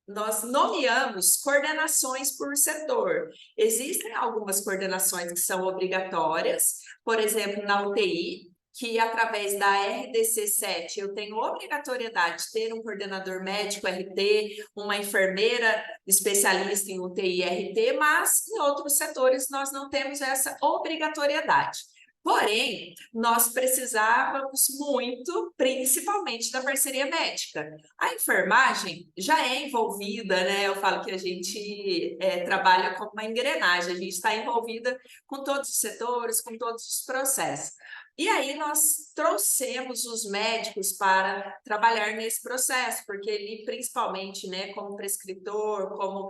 Nós nomeamos coordenações por setor. Existem algumas coordenações que são obrigatórias, por exemplo, na UTI, que através da RDC 7 eu tenho obrigatoriedade de ter um coordenador médico RT, uma enfermeira especialista em UTI RT, mas em outros setores nós não temos essa obrigatoriedade. Porém, nós precisávamos muito, principalmente da parceria médica. A enfermagem já é envolvida, né? Eu falo que a gente trabalha como uma engrenagem, a gente está envolvida com todos os setores, com todos os processos. E aí nós trouxemos os médicos para trabalhar nesse processo, porque ele, principalmente, né, como prescritor, como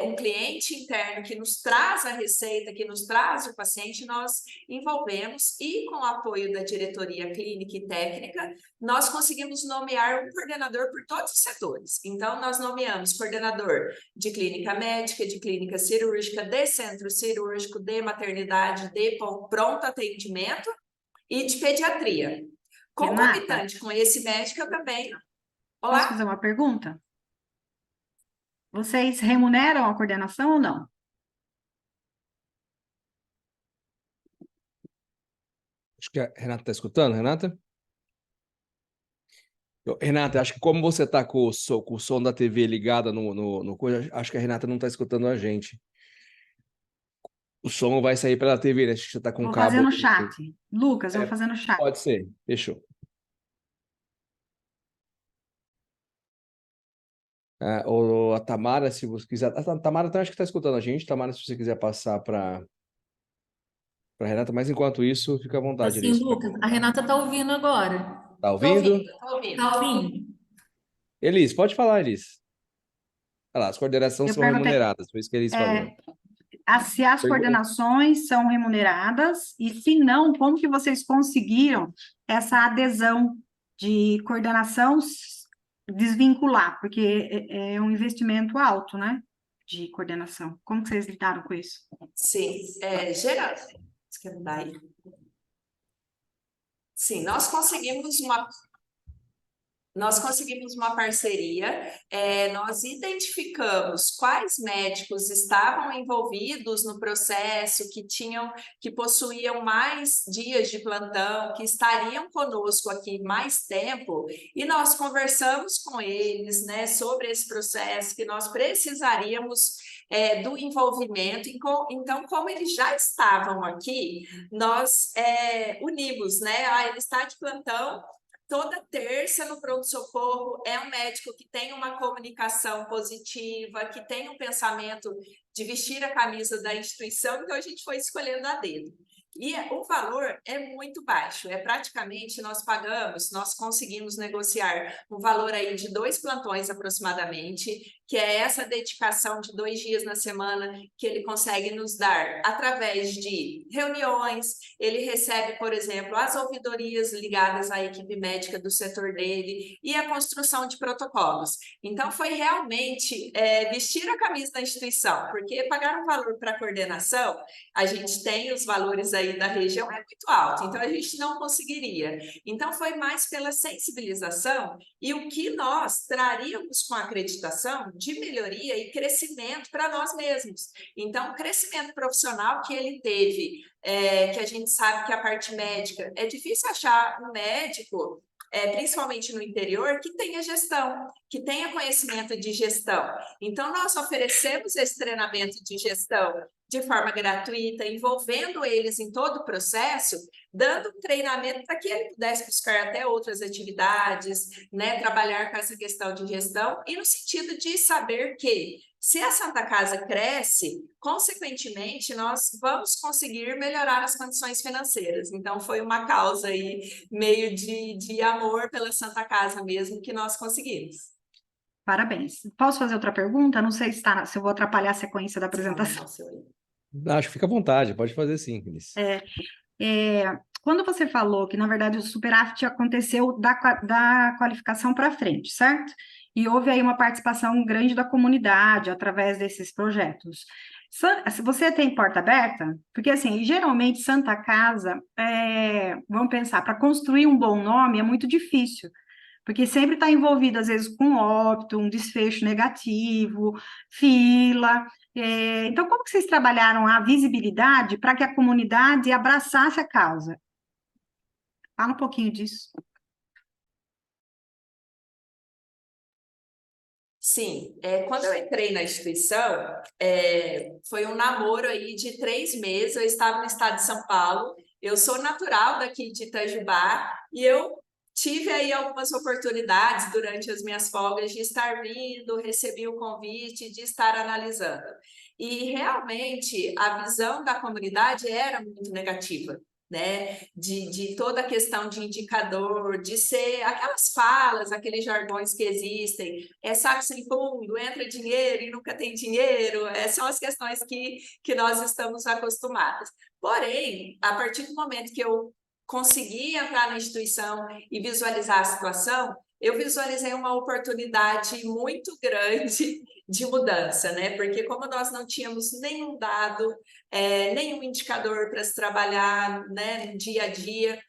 um cliente interno que nos traz a receita, que nos traz o paciente, nós envolvemos e com o apoio da diretoria clínica e técnica, nós conseguimos nomear um coordenador por todos os setores. Então, nós nomeamos coordenador de clínica médica, de clínica cirúrgica, de centro cirúrgico, de maternidade, de pronto atendimento e de pediatria. Concomitante com esse médico, eu também... Olá? Posso fazer uma pergunta? Vocês remuneram a coordenação ou não? Acho que a Renata está escutando, Renata? Renata, acho que como você está com o som da TV ligada no coisa, acho que a Renata não está escutando a gente. O som vai sair pela TV, né? Acho que você está com o cabo. Vou fazer no chat. Lucas, vou fazer no chat. Pode ser, fechou. A Tamara, se você quiser... A Tamara também acho que está escutando a gente. Tamara, se você quiser passar para a Renata, mas enquanto isso, fica à vontade. Assim, Lucas, a Renata está ouvindo agora. Está ouvindo? Está ouvindo. Elis, pode falar, Elis. Olha lá, as coordenações são remuneradas, foi isso que a Elis falou. Se as coordenações são remuneradas, e se não, como que vocês conseguiram essa adesão de coordenação desvincular, porque é um investimento alto, né? De coordenação. Como que vocês lidaram com isso? Sim, Geraldo, você quer mudar aí? Sim, nós conseguimos uma parceria, nós identificamos quais médicos estavam envolvidos no processo, que possuíam mais dias de plantão, que estariam conosco aqui mais tempo, e nós conversamos com eles, né, sobre esse processo, que nós precisaríamos do envolvimento. Então, como eles já estavam aqui, nós unimos, né? Ele está de plantão. Toda terça no pronto-socorro é um médico que tem uma comunicação positiva, que tem um pensamento de vestir a camisa da instituição, então a gente foi escolhendo a dedo. E o valor é muito baixo, praticamente nós conseguimos negociar um valor aí de 2 plantões aproximadamente, que é essa dedicação de 2 dias na semana que ele consegue nos dar através de reuniões. Ele recebe, por exemplo, as ouvidorias ligadas à equipe médica do setor dele e a construção de protocolos. Então, foi realmente vestir a camisa da instituição, porque pagar um valor para a coordenação, a gente tem os valores aí da região, é muito alto, então a gente não conseguiria. Então, foi mais pela sensibilização e o que nós traríamos com a acreditação de melhoria e crescimento para nós mesmos. Então, o crescimento profissional que ele teve, que a gente sabe que a parte médica, é difícil achar um médico, principalmente no interior, que tenha gestão, que tenha conhecimento de gestão. Então, nós oferecemos esse treinamento de gestão de forma gratuita, envolvendo eles em todo o processo, dando um treinamento para que ele pudesse buscar até outras atividades, né, trabalhar com essa questão de gestão, e no sentido de saber que, se a Santa Casa cresce, consequentemente, nós vamos conseguir melhorar as condições financeiras. Então, foi uma causa aí, meio de amor pela Santa Casa mesmo, que nós conseguimos. Parabéns. Posso fazer outra pergunta? Não sei se eu vou atrapalhar a sequência da apresentação. Acho que fica à vontade, pode fazer sim, Cris. Quando você falou que, na verdade, o superávit aconteceu da qualificação para frente, certo? E houve aí uma participação grande da comunidade através desses projetos. Você tem porta aberta? Porque, assim, geralmente, Santa Casa, vamos pensar, para construir um bom nome é muito difícil, porque sempre está envolvido, às vezes, com óbito, um desfecho negativo, fila. Então, como que vocês trabalharam a visibilidade para que a comunidade abraçasse a causa? Fala um pouquinho disso. Sim, quando eu entrei na instituição, foi um namoro aí de 3 meses. Eu estava no estado de São Paulo, eu sou natural daqui de Itajubá, e eu tive aí algumas oportunidades durante as minhas folgas de estar vindo, recebi o convite de estar analisando. E realmente a visão da comunidade era muito negativa, né? De toda a questão de indicador, de ser aquelas falas, aqueles jargões que existem, saco sem fundo, entra dinheiro e nunca tem dinheiro, são as questões que nós estamos acostumados. Porém, a partir do momento que eu consegui entrar na instituição e visualizar a situação, eu visualizei uma oportunidade muito grande de mudança, né? Porque como nós não tínhamos nenhum dado, nenhum indicador para se trabalhar, né, no dia a dia,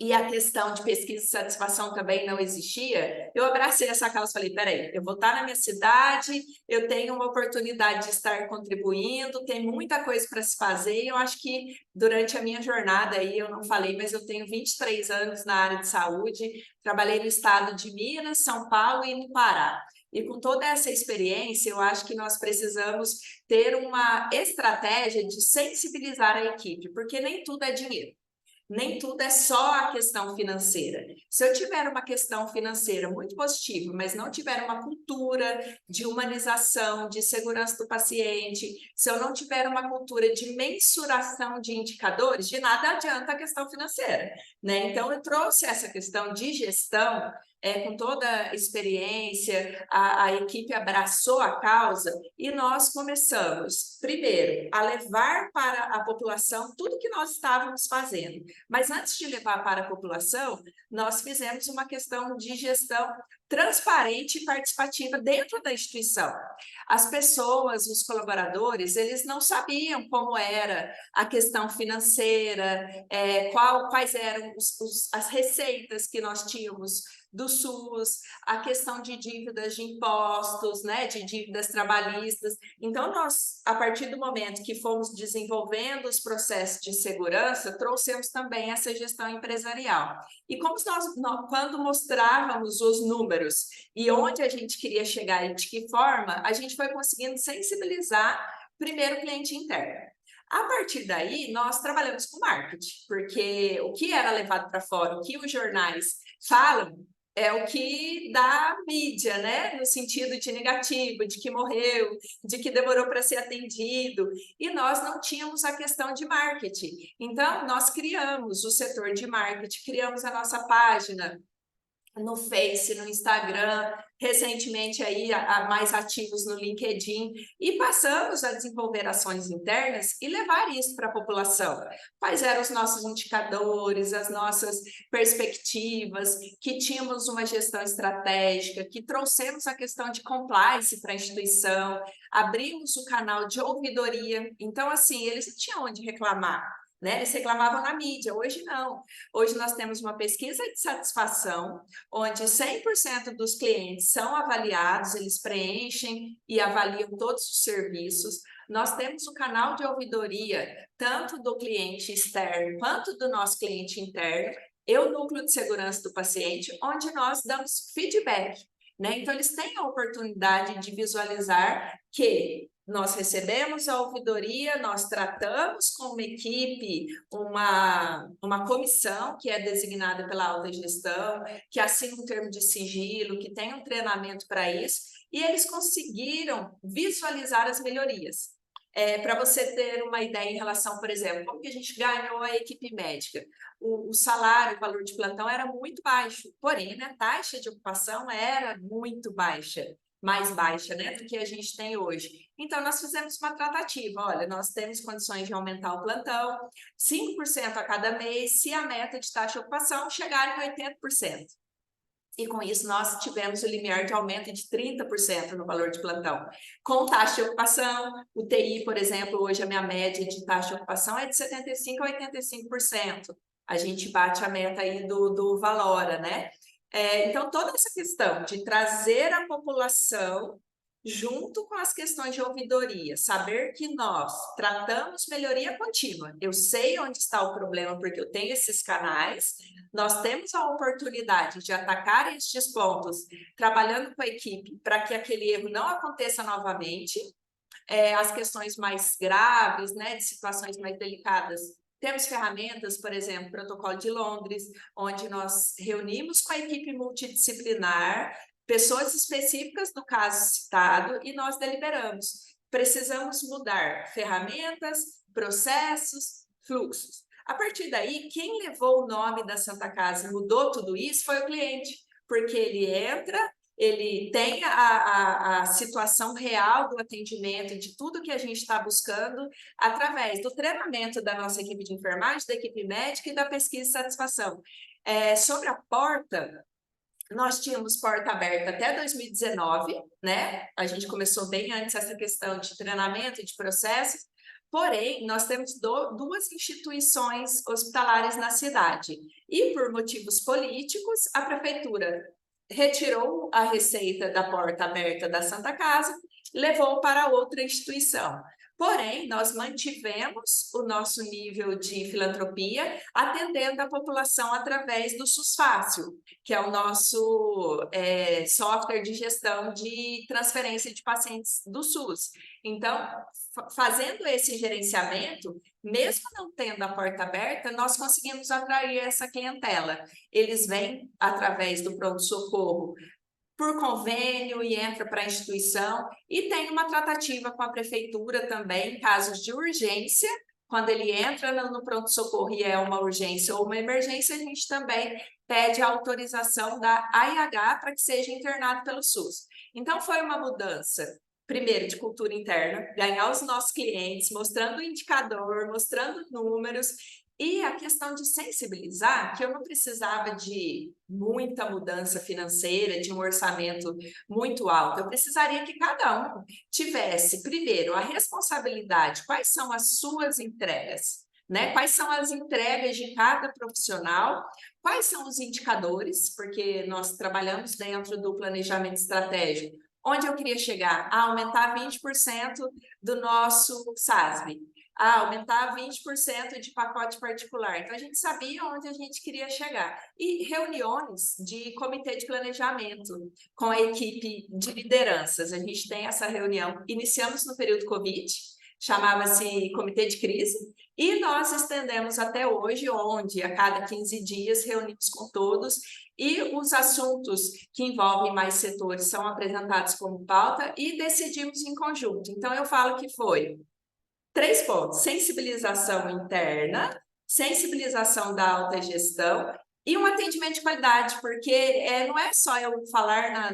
e a questão de pesquisa de satisfação também não existia, eu abracei essa causa e falei, peraí, eu vou estar na minha cidade, eu tenho uma oportunidade de estar contribuindo, tem muita coisa para se fazer, e eu acho que durante a minha jornada aí, eu não falei, mas eu tenho 23 anos na área de saúde, trabalhei no estado de Minas, São Paulo e no Pará. E com toda essa experiência, eu acho que nós precisamos ter uma estratégia de sensibilizar a equipe, porque nem tudo é dinheiro. Nem tudo é só a questão financeira. Se eu tiver uma questão financeira muito positiva, mas não tiver uma cultura de humanização, de segurança do paciente, se eu não tiver uma cultura de mensuração de indicadores, de nada adianta a questão financeira, né? Então, eu trouxe essa questão de gestão com toda a experiência, a equipe abraçou a causa e nós começamos, primeiro, a levar para a população tudo que nós estávamos fazendo. Mas antes de levar para a população, nós fizemos uma questão de gestão transparente e participativa dentro da instituição. As pessoas, os colaboradores, eles não sabiam como era a questão financeira, quais eram as receitas que nós tínhamos do SUS, a questão de dívidas de impostos, né, de dívidas trabalhistas. Então, nós, a partir do momento que fomos desenvolvendo os processos de segurança, trouxemos também essa gestão empresarial. E como quando mostrávamos os números e onde a gente queria chegar e de que forma, a gente foi conseguindo sensibilizar primeiro o cliente interno. A partir daí, nós trabalhamos com marketing, porque o que era levado para fora, o que os jornais falam, é o que dá mídia, né? No sentido de negativo, de que morreu, de que demorou para ser atendido. E nós não tínhamos a questão de marketing. Então, nós criamos o setor de marketing, criamos a nossa página no Face, no Instagram, recentemente aí mais ativos no LinkedIn, e passamos a desenvolver ações internas e levar isso para a população. Quais eram os nossos indicadores, as nossas perspectivas, que tínhamos uma gestão estratégica, que trouxemos a questão de compliance para a instituição, abrimos o canal de ouvidoria, então assim, eles não tinham onde reclamar, né? Eles reclamavam na mídia, hoje não. Hoje nós temos uma pesquisa de satisfação, onde 100% dos clientes são avaliados, eles preenchem e avaliam todos os serviços. Nós temos o canal de ouvidoria, tanto do cliente externo quanto do nosso cliente interno, e o núcleo de segurança do paciente, onde nós damos feedback, né? Então, eles têm a oportunidade de visualizar que nós recebemos a ouvidoria, nós tratamos com uma equipe, uma comissão que é designada pela alta gestão, que assina um termo de sigilo, que tem um treinamento para isso, e eles conseguiram visualizar as melhorias. Para você ter uma ideia em relação, por exemplo, como que a gente ganhou a equipe médica? O salário, o valor de plantão era muito baixo, porém, né, a taxa de ocupação era muito baixa, mais baixa, né, do que a gente tem hoje. Então, nós fizemos uma tratativa, olha, nós temos condições de aumentar o plantão, 5% a cada mês, se a meta de taxa de ocupação chegar em 80%. E com isso nós tivemos o limiar de aumento de 30% no valor de plantão. Com taxa de ocupação, o TI, por exemplo, hoje a minha média de taxa de ocupação é de 75% a 85%. A gente bate a meta aí do Valora, né? Então, toda essa questão de trazer a população junto com as questões de ouvidoria, saber que nós tratamos melhoria contínua. Eu sei onde está o problema porque eu tenho esses canais, nós temos a oportunidade de atacar estes pontos, trabalhando com a equipe para que aquele erro não aconteça novamente, as questões mais graves, né, de situações mais delicadas. Temos ferramentas, por exemplo, Protocolo de Londres, onde nós reunimos com a equipe multidisciplinar, pessoas específicas do caso citado, e nós deliberamos. Precisamos mudar ferramentas, processos, fluxos. A partir daí, quem levou o nome da Santa Casa e mudou tudo isso foi o cliente, porque ele entra, ele tem a situação real do atendimento, de tudo que a gente está buscando, através do treinamento da nossa equipe de enfermagem, da equipe médica e da pesquisa de satisfação. Sobre a porta, nós tínhamos porta aberta até 2019, né? A gente começou bem antes essa questão de treinamento e de processos, porém, nós temos duas instituições hospitalares na cidade, e por motivos políticos, a prefeitura retirou a receita da porta aberta da Santa Casa, levou para outra instituição. Porém, nós mantivemos o nosso nível de filantropia, atendendo a população através do SUS Fácil, que é o nosso software de gestão de transferência de pacientes do SUS. Então, fazendo esse gerenciamento, mesmo não tendo a porta aberta, nós conseguimos atrair essa clientela. Eles vêm através do pronto-socorro por convênio e entra para a instituição, e tem uma tratativa com a prefeitura também, em casos de urgência, quando ele entra no pronto-socorro e é uma urgência ou uma emergência, a gente também pede a autorização da AIH para que seja internado pelo SUS. Então, foi uma mudança, primeiro, de cultura interna, ganhar os nossos clientes, mostrando o indicador, mostrando números, e a questão de sensibilizar, que eu não precisava de muita mudança financeira, de um orçamento muito alto. Eu precisaria que cada um tivesse, primeiro, a responsabilidade, quais são as suas entregas, né? Quais são as entregas de cada profissional, quais são os indicadores, porque nós trabalhamos dentro do planejamento estratégico. Onde eu queria chegar? A aumentar 20% do nosso SASB, a aumentar 20% de pacote particular. Então, a gente sabia onde a gente queria chegar. E reuniões de comitê de planejamento com a equipe de lideranças. A gente tem essa reunião, iniciamos no período Covid, chamava-se Comitê de Crise, e nós estendemos até hoje, onde a cada 15 dias reunimos com todos, e os assuntos que envolvem mais setores são apresentados como pauta e decidimos em conjunto. Então, eu falo que foi 3 pontos: sensibilização interna, sensibilização da alta gestão e um atendimento de qualidade, porque não é só eu falar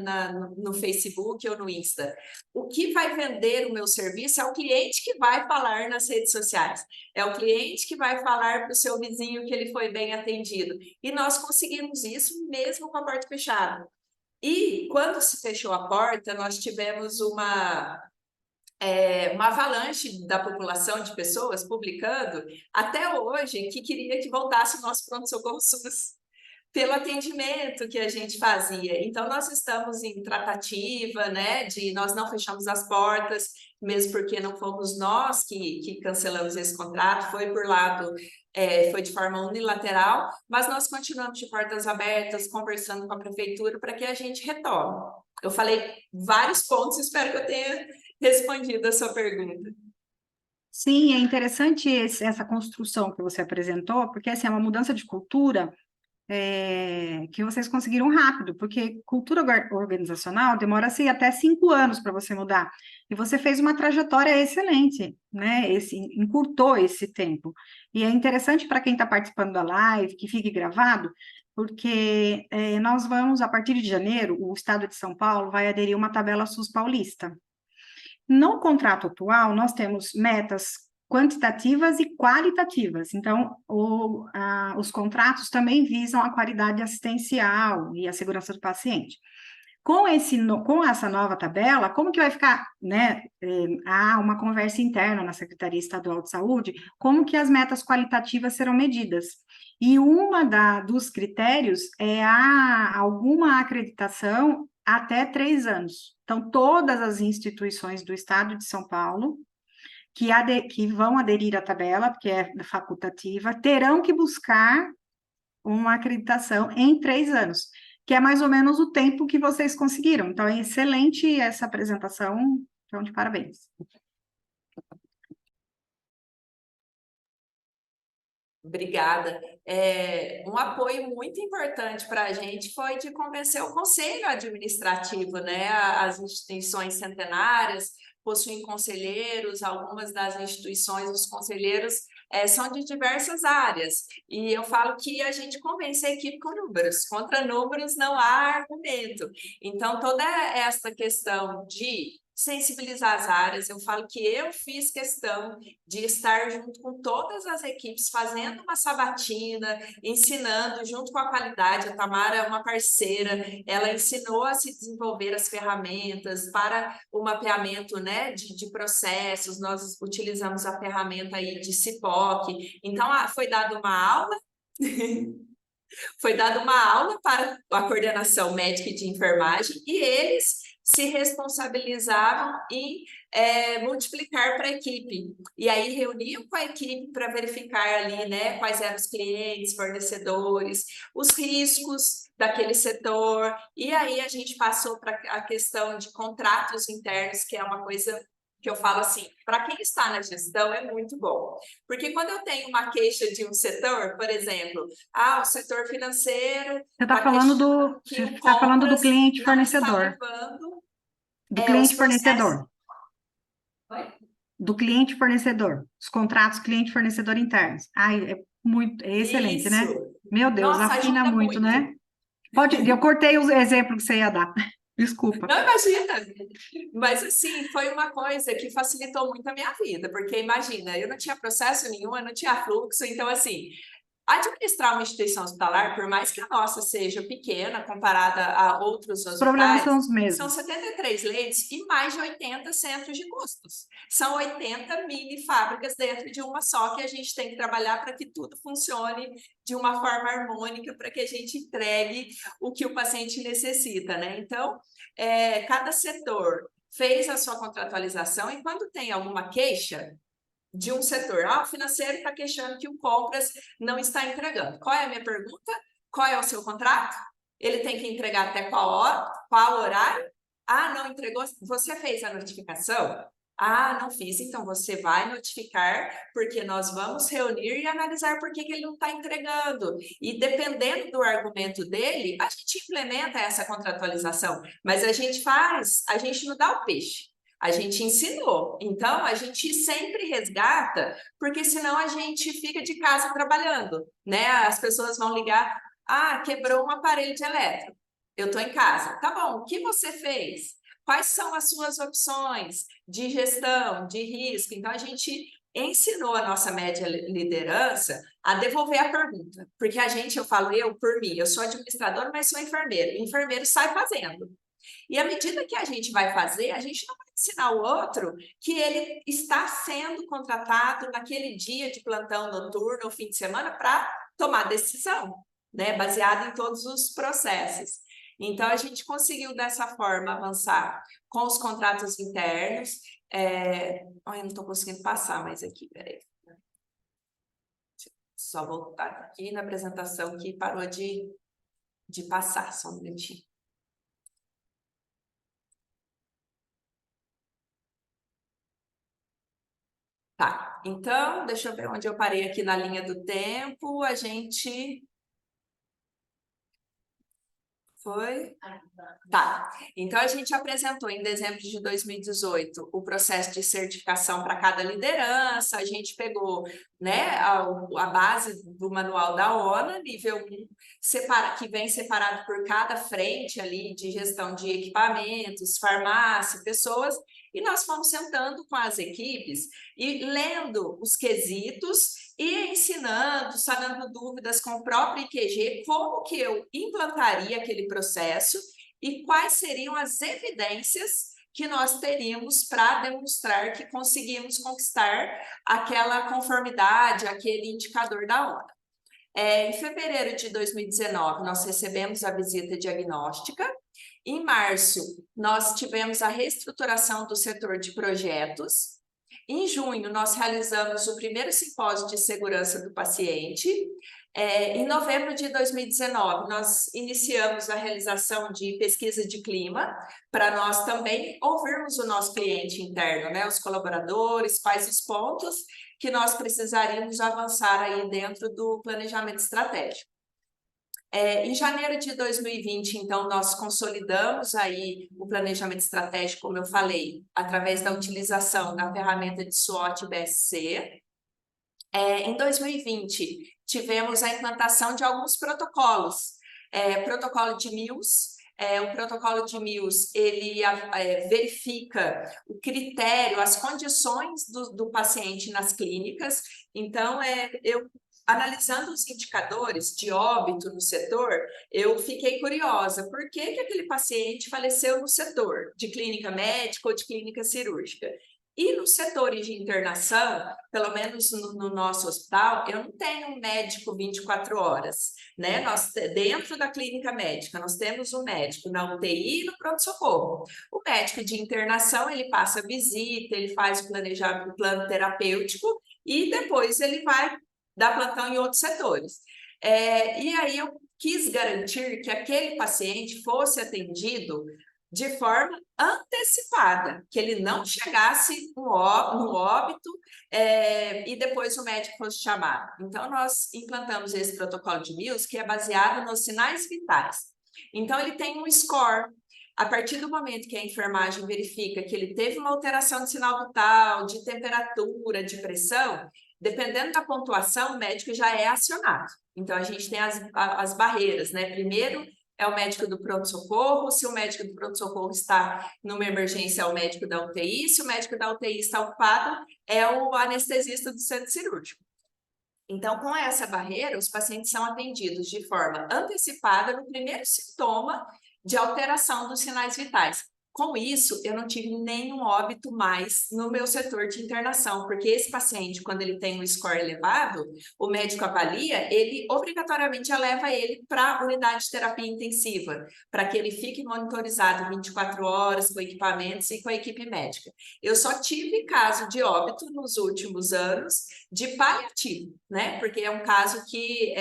no Facebook ou no Insta. O que vai vender o meu serviço é o cliente que vai falar nas redes sociais, é o cliente que vai falar para o seu vizinho que ele foi bem atendido. E nós conseguimos isso mesmo com a porta fechada. E quando se fechou a porta, nós tivemos uma avalanche da população de pessoas publicando até hoje que queria que voltasse o nosso pronto-socorro SUS pelo atendimento que a gente fazia. Então, nós estamos em tratativa, né, nós não fechamos as portas, mesmo porque não fomos nós que cancelamos esse contrato, foi por lado, foi de forma unilateral, mas nós continuamos de portas abertas, conversando com a prefeitura para que a gente retome. Eu falei vários pontos, espero que eu tenha respondido a sua pergunta. Sim, é interessante essa construção que você apresentou, porque assim, é uma mudança de cultura que vocês conseguiram rápido, porque cultura organizacional demora-se até 5 anos para você mudar, e você fez uma trajetória excelente, né? Encurtou esse tempo. E é interessante para quem está participando da live, que fique gravado, porque nós vamos, a partir de janeiro, o Estado de São Paulo vai aderir uma tabela SUS paulista. No contrato atual, nós temos metas quantitativas e qualitativas. Então, os contratos também visam a qualidade assistencial e a segurança do paciente. Com essa nova tabela, como que vai ficar, né? Há uma conversa interna na Secretaria Estadual de Saúde, como que as metas qualitativas serão medidas. E dos critérios é alguma acreditação até 3 anos. Então, todas as instituições do Estado de São Paulo que vão aderir à tabela, porque é facultativa, terão que buscar uma acreditação em 3 anos, que é mais ou menos o tempo que vocês conseguiram. Então, é excelente essa apresentação, então, de parabéns. Obrigada. Um apoio muito importante para a gente foi de convencer o Conselho Administrativo, né? As instituições centenárias possuem conselheiros, algumas das instituições, os conselheiros são de diversas áreas. E eu falo que a gente convence a equipe com números. Contra números não há argumento. Então, toda essa questão de sensibilizar as áreas, eu falo que eu fiz questão de estar junto com todas as equipes, fazendo uma sabatina, ensinando junto com a qualidade. A Tamara é uma parceira, ela ensinou a se desenvolver as ferramentas para o mapeamento, né, de processos. Nós utilizamos a ferramenta aí de CIPOC. Então, foi dada uma aula foi dada uma aula para a coordenação médica e de enfermagem, e eles se responsabilizavam em multiplicar para a equipe. E aí reuniam com a equipe para verificar ali, né, quais eram os clientes, fornecedores, os riscos daquele setor. E aí a gente passou para a questão de contratos internos, que é uma coisa que eu falo assim, para quem está na gestão é muito bom. Porque quando eu tenho uma queixa de um setor, por exemplo, o setor financeiro... Você está falando do cliente fornecedor. Do cliente fornecedor. Oi? do cliente-fornecedor, os contratos cliente-fornecedor internos. Ai, é excelente, né? Isso. Meu Deus, Nossa, afina ajuda muito, muito. né? Eu cortei o exemplo que você ia dar. Desculpa. Não, imagina. Mas, assim, foi uma coisa que facilitou muito a minha vida, porque, imagina, eu não tinha processo nenhum, eu não tinha fluxo, então, assim, administrar uma instituição hospitalar, por mais que a nossa seja pequena comparada a outros Os problemas hospitais, são os são mesmos. 73 leitos e mais de 80 centros de custos. São 80 mini fábricas dentro de uma só que a gente tem que trabalhar para que tudo funcione de uma forma harmônica, para que a gente entregue o que o paciente necessita, né? Então, cada setor fez a sua contratualização e quando tem alguma queixa de um setor, o financeiro está queixando que o compras não está entregando. Qual é a minha pergunta? Qual é o seu contrato? Ele tem que entregar até qual hora? Qual horário? Ah, não entregou? Você fez a notificação? Ah, não fiz. Então, você vai notificar, porque nós vamos reunir e analisar por que ele não está entregando. E dependendo do argumento dele, a gente implementa essa contratualização. Mas a gente não dá o peixe. A gente ensinou, então a gente sempre resgata, porque senão a gente fica de casa trabalhando, né? As pessoas vão ligar, quebrou um aparelho de elétrico, eu estou em casa. Tá bom, o que você fez? Quais são as suas opções de gestão, de risco? Então a gente ensinou a nossa média liderança a devolver a pergunta, porque eu falo por mim, eu sou administradora, mas sou enfermeira. Enfermeiro sai fazendo. E à medida que a gente vai fazer, a gente não vai ensinar o outro que ele está sendo contratado naquele dia de plantão noturno ou fim de semana para tomar decisão, né? Baseado em todos os processos. Então, a gente conseguiu dessa forma avançar com os contratos internos. Eu não estou conseguindo passar mais aqui, peraí. Só voltar aqui na apresentação que parou de passar, só um minutinho. Tá, então, deixa eu ver onde eu parei aqui na linha do tempo. A gente... Foi? Tá, então a gente apresentou em dezembro de 2018 o processo de certificação para cada liderança, a gente pegou, né, a base do manual da ONA, nível 1, que vem separado por cada frente ali de gestão de equipamentos, farmácia, pessoas, e nós fomos sentando com as equipes e lendo os quesitos e ensinando, sanando dúvidas com o próprio IQG, como que eu implantaria aquele processo e quais seriam as evidências que nós teríamos para demonstrar que conseguimos conquistar aquela conformidade, aquele indicador da ONA. Em fevereiro de 2019, nós recebemos a visita diagnóstica. Em março, nós tivemos a reestruturação do setor de projetos. Em junho, nós realizamos o primeiro simpósio de segurança do paciente. Em novembro de 2019, nós iniciamos a realização de pesquisa de clima, para nós também ouvirmos o nosso cliente interno, né, os colaboradores, quais os pontos que nós precisaríamos avançar aí dentro do planejamento estratégico. Em janeiro de 2020, então, nós consolidamos aí o planejamento estratégico, como eu falei, através da utilização da ferramenta de SWOT BSC. Em 2020, tivemos a implantação de alguns protocolos. Protocolo de Mills. O protocolo de Mills, ele verifica o critério, as condições do paciente nas clínicas. Então, analisando os indicadores de óbito no setor, eu fiquei curiosa, por que aquele paciente faleceu no setor de clínica médica ou de clínica cirúrgica? E nos setores de internação, pelo menos no nosso hospital, eu não tenho um médico 24 horas, né? Dentro da clínica médica, nós temos um médico na UTI e no pronto-socorro. O médico de internação, ele passa visita, ele faz o planejamento, o plano terapêutico e depois ele vai dar plantão em outros setores. E aí eu quis garantir que aquele paciente fosse atendido de forma antecipada, que ele não chegasse no óbito e depois o médico fosse chamado. Então, nós implantamos esse protocolo de Mills, que é baseado nos sinais vitais. Então, ele tem um score. A partir do momento que a enfermagem verifica que ele teve uma alteração de sinal vital, de temperatura, de pressão, dependendo da pontuação, o médico já é acionado. Então, a gente tem as barreiras, né? Primeiro é o médico do pronto-socorro, se o médico do pronto-socorro está numa emergência, é o médico da UTI, se o médico da UTI está ocupado, é o anestesista do centro cirúrgico. Então, com essa barreira, os pacientes são atendidos de forma antecipada no primeiro sintoma de alteração dos sinais vitais. Com isso, eu não tive nenhum óbito mais no meu setor de internação, porque esse paciente, quando ele tem um score elevado, o médico avalia, ele obrigatoriamente leva ele para a unidade de terapia intensiva, para que ele fique monitorizado 24 horas com equipamentos e com a equipe médica. Eu só tive caso de óbito nos últimos anos de paliativo, né? Porque é um caso que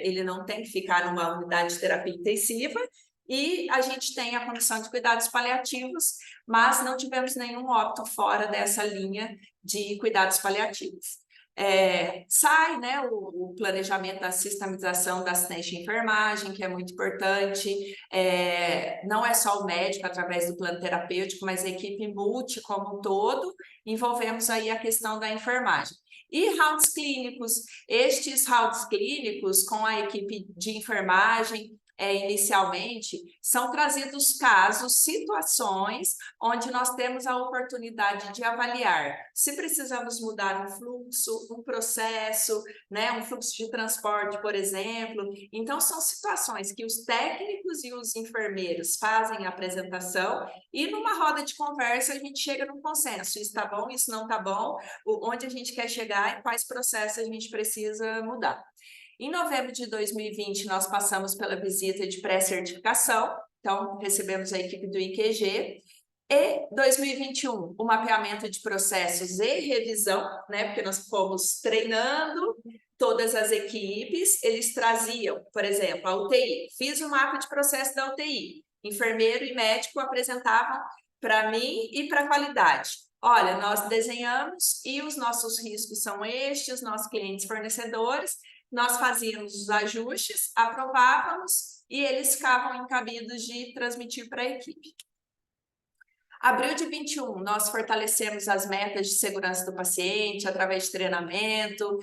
ele não tem que ficar numa unidade de terapia intensiva, e a gente tem a condição de cuidados paliativos, mas não tivemos nenhum óbito fora dessa linha de cuidados paliativos. Sai, né, o planejamento da sistemização da assistência de enfermagem, que é muito importante, não é só o médico através do plano terapêutico, mas a equipe multi como um todo, envolvemos aí a questão da enfermagem. E rounds clínicos, estes rounds clínicos com a equipe de enfermagem, inicialmente, são trazidos casos, situações onde nós temos a oportunidade de avaliar se precisamos mudar um fluxo, um processo, né, um fluxo de transporte, por exemplo. Então, são situações que os técnicos e os enfermeiros fazem a apresentação e numa roda de conversa a gente chega num consenso, isso está bom, isso não está bom, onde a gente quer chegar e quais processos a gente precisa mudar. Em novembro de 2020, nós passamos pela visita de pré-certificação, então recebemos a equipe do IQG, e 2021, o mapeamento de processos e revisão, né, porque nós fomos treinando todas as equipes, eles traziam, por exemplo, a UTI, fiz o mapa de processo da UTI, enfermeiro e médico apresentavam para mim e para a qualidade. Olha, nós desenhamos e os nossos riscos são estes, nossos clientes fornecedores, nós fazíamos os ajustes, aprovávamos e eles ficavam encabidos de transmitir para a equipe. Abril de 21, nós fortalecemos as metas de segurança do paciente através de treinamento,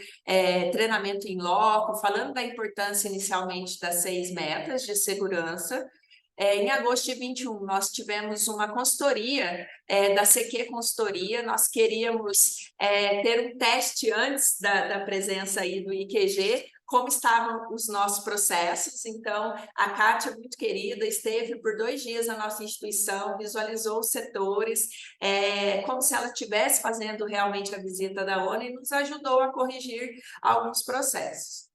treinamento em loco, falando da importância inicialmente das 6 metas de segurança. Em agosto de 21, nós tivemos uma consultoria da CQ Consultoria, nós queríamos ter um teste antes da presença aí do IQG, como estavam os nossos processos. Então, a Kátia, muito querida, esteve por 2 dias na nossa instituição, visualizou os setores, como se ela estivesse fazendo realmente a visita da ONU e nos ajudou a corrigir alguns processos.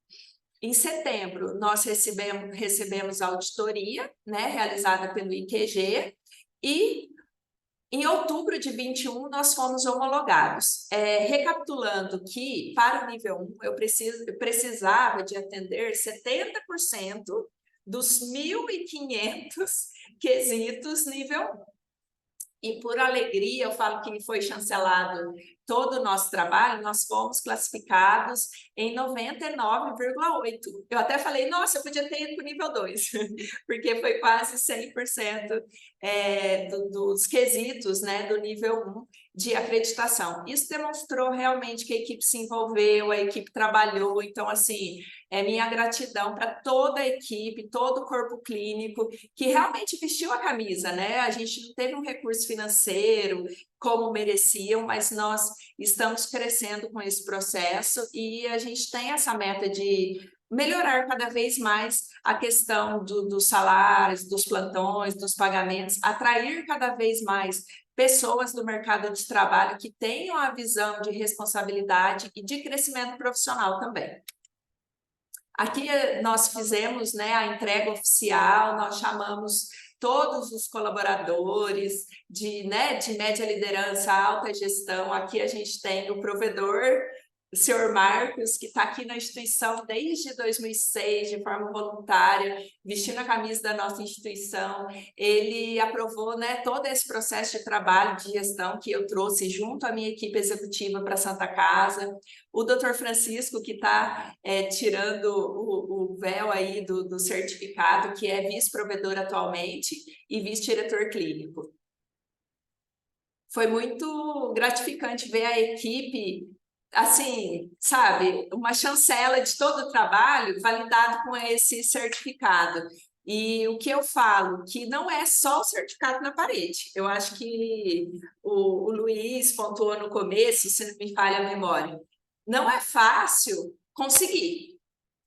Em setembro, nós recebemos a auditoria, né, realizada pelo IQG, e em outubro de 21, nós fomos homologados. Recapitulando que, para o nível 1, eu precisava de atender 70% dos 1.500 quesitos nível 1. E, por alegria, eu falo que foi chancelado todo o nosso trabalho, nós fomos classificados em 99,8. Eu até falei, nossa, eu podia ter ido para o nível 2, porque foi quase 100% dos quesitos, né, do nível 1 de acreditação. Isso demonstrou realmente que a equipe se envolveu, a equipe trabalhou. Então, assim, minha gratidão para toda a equipe, todo o corpo clínico, que realmente vestiu a camisa, né? A gente não teve um recurso financeiro como mereciam, mas nós estamos crescendo com esse processo e a gente tem essa meta de melhorar cada vez mais a questão dos salários, dos plantões, dos pagamentos, atrair cada vez mais pessoas do mercado de trabalho que tenham a visão de responsabilidade e de crescimento profissional também. Aqui nós fizemos, né, a entrega oficial, nós chamamos todos os colaboradores de média liderança, alta gestão. Aqui a gente tem o provedor o senhor Marcos, que está aqui na instituição desde 2006, de forma voluntária, vestindo a camisa da nossa instituição. Ele aprovou, né, todo esse processo de trabalho, de gestão que eu trouxe junto à minha equipe executiva para a Santa Casa. O doutor Francisco, que está tirando o véu aí do certificado, que é vice-provedor atualmente e vice-diretor clínico. Foi muito gratificante ver a equipe, assim, sabe, uma chancela de todo o trabalho validado com esse certificado. E o que eu falo, que não é só o certificado na parede. Eu acho que o Luiz pontuou no começo, se não me falha a memória, não é fácil conseguir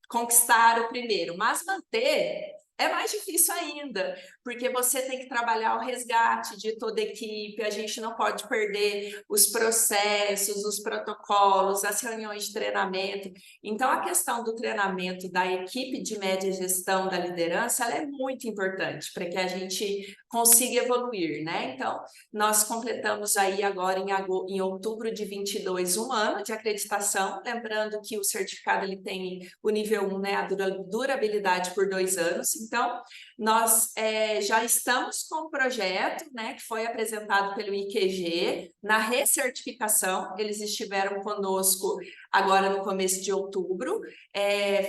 conquistar o primeiro, mas manter é mais difícil ainda, porque você tem que trabalhar o resgate de toda a equipe, a gente não pode perder os processos, os protocolos, as reuniões de treinamento. Então, a questão do treinamento da equipe de média gestão da liderança, ela é muito importante para que a gente consiga evoluir, né? Então, nós completamos aí agora em outubro de 22 um ano de acreditação, lembrando que o certificado ele tem o nível 1, né, a durabilidade por 2 anos. Então, nós já estamos com um projeto, né, que foi apresentado pelo IQG na recertificação. Eles estiveram conosco agora no começo de outubro,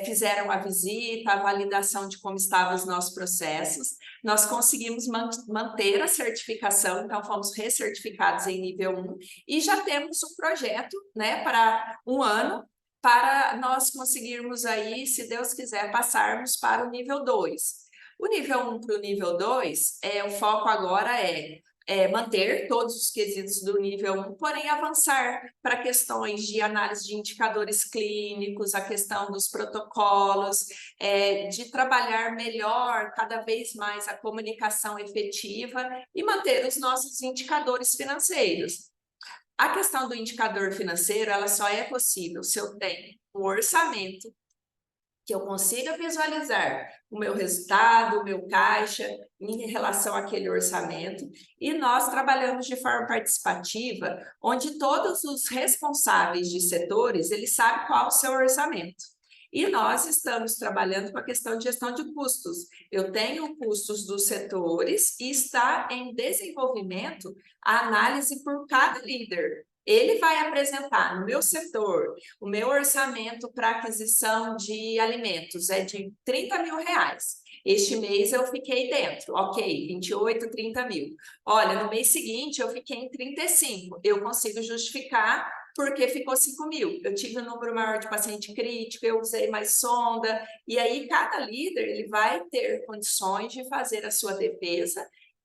fizeram a visita, a validação de como estavam os nossos processos. Nós conseguimos manter a certificação, então fomos recertificados em nível 1 e já temos um projeto, né, para um ano, para nós conseguirmos aí, se Deus quiser, passarmos para o nível 2. O nível 1 para o nível 2, o foco agora é manter todos os quesitos do nível 1, porém avançar para questões de análise de indicadores clínicos, a questão dos protocolos, de trabalhar melhor, cada vez mais a comunicação efetiva e manter os nossos indicadores financeiros. A questão do indicador financeiro, ela só é possível se eu tenho um orçamento, que eu consiga visualizar o meu resultado, o meu caixa em relação àquele orçamento, e nós trabalhamos de forma participativa, onde todos os responsáveis de setores, eles sabem qual é o seu orçamento. E nós estamos trabalhando com a questão de gestão de custos. Eu tenho custos dos setores e está em desenvolvimento a análise por cada líder. Ele vai apresentar no meu setor, o meu orçamento para aquisição de alimentos é de 30 mil reais. Este mês eu fiquei dentro, ok, 28, 30 mil. Olha, no mês seguinte eu fiquei em 35. Eu consigo justificar porque ficou 5 mil. Eu tive um número maior de paciente crítico, eu usei mais sonda, e aí cada líder ele vai ter condições de fazer a sua defesa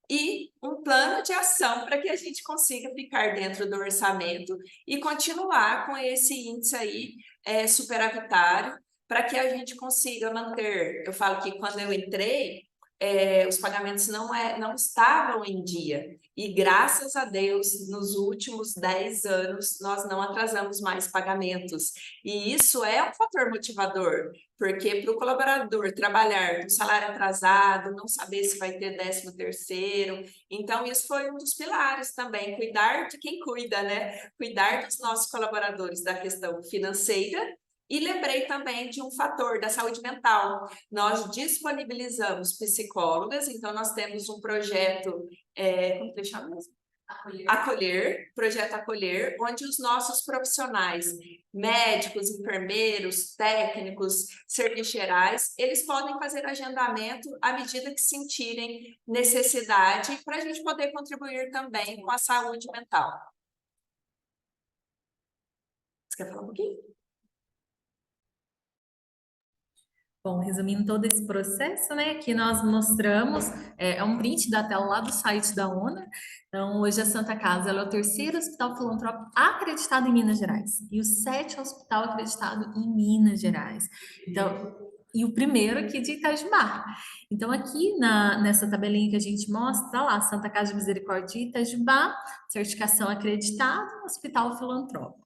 e um plano de ação para que a gente consiga ficar dentro do orçamento e continuar com esse índice aí superavitário, para que a gente consiga manter. Eu falo que quando eu entrei, os pagamentos não estavam em dia, e graças a Deus, nos últimos 10 anos, nós não atrasamos mais pagamentos, e isso é um fator motivador, porque para o colaborador trabalhar com salário atrasado, não saber se vai ter 13º, então isso foi um dos pilares também, cuidar de quem cuida, né? Cuidar dos nossos colaboradores da questão financeira. E lembrei também de um fator da saúde mental. Nós disponibilizamos psicólogas, então nós temos um projeto, como que chama mesmo? Projeto Acolher, onde os nossos profissionais, médicos, enfermeiros, técnicos, serviços gerais, eles podem fazer agendamento à medida que sentirem necessidade, para a gente poder contribuir também com a saúde mental. Você quer falar um pouquinho? Bom, resumindo todo esse processo, né, que nós mostramos, é um print da tela lá do site da ONA. Então, hoje a Santa Casa ela é o 3º hospital filantrópico acreditado em Minas Gerais e o 7º hospital acreditado em Minas Gerais. Então, e o primeiro aqui de Itajubá. Então, aqui nessa tabelinha que a gente mostra, tá lá, Santa Casa de Misericórdia de Itajubá, certificação acreditada, hospital filantrópico.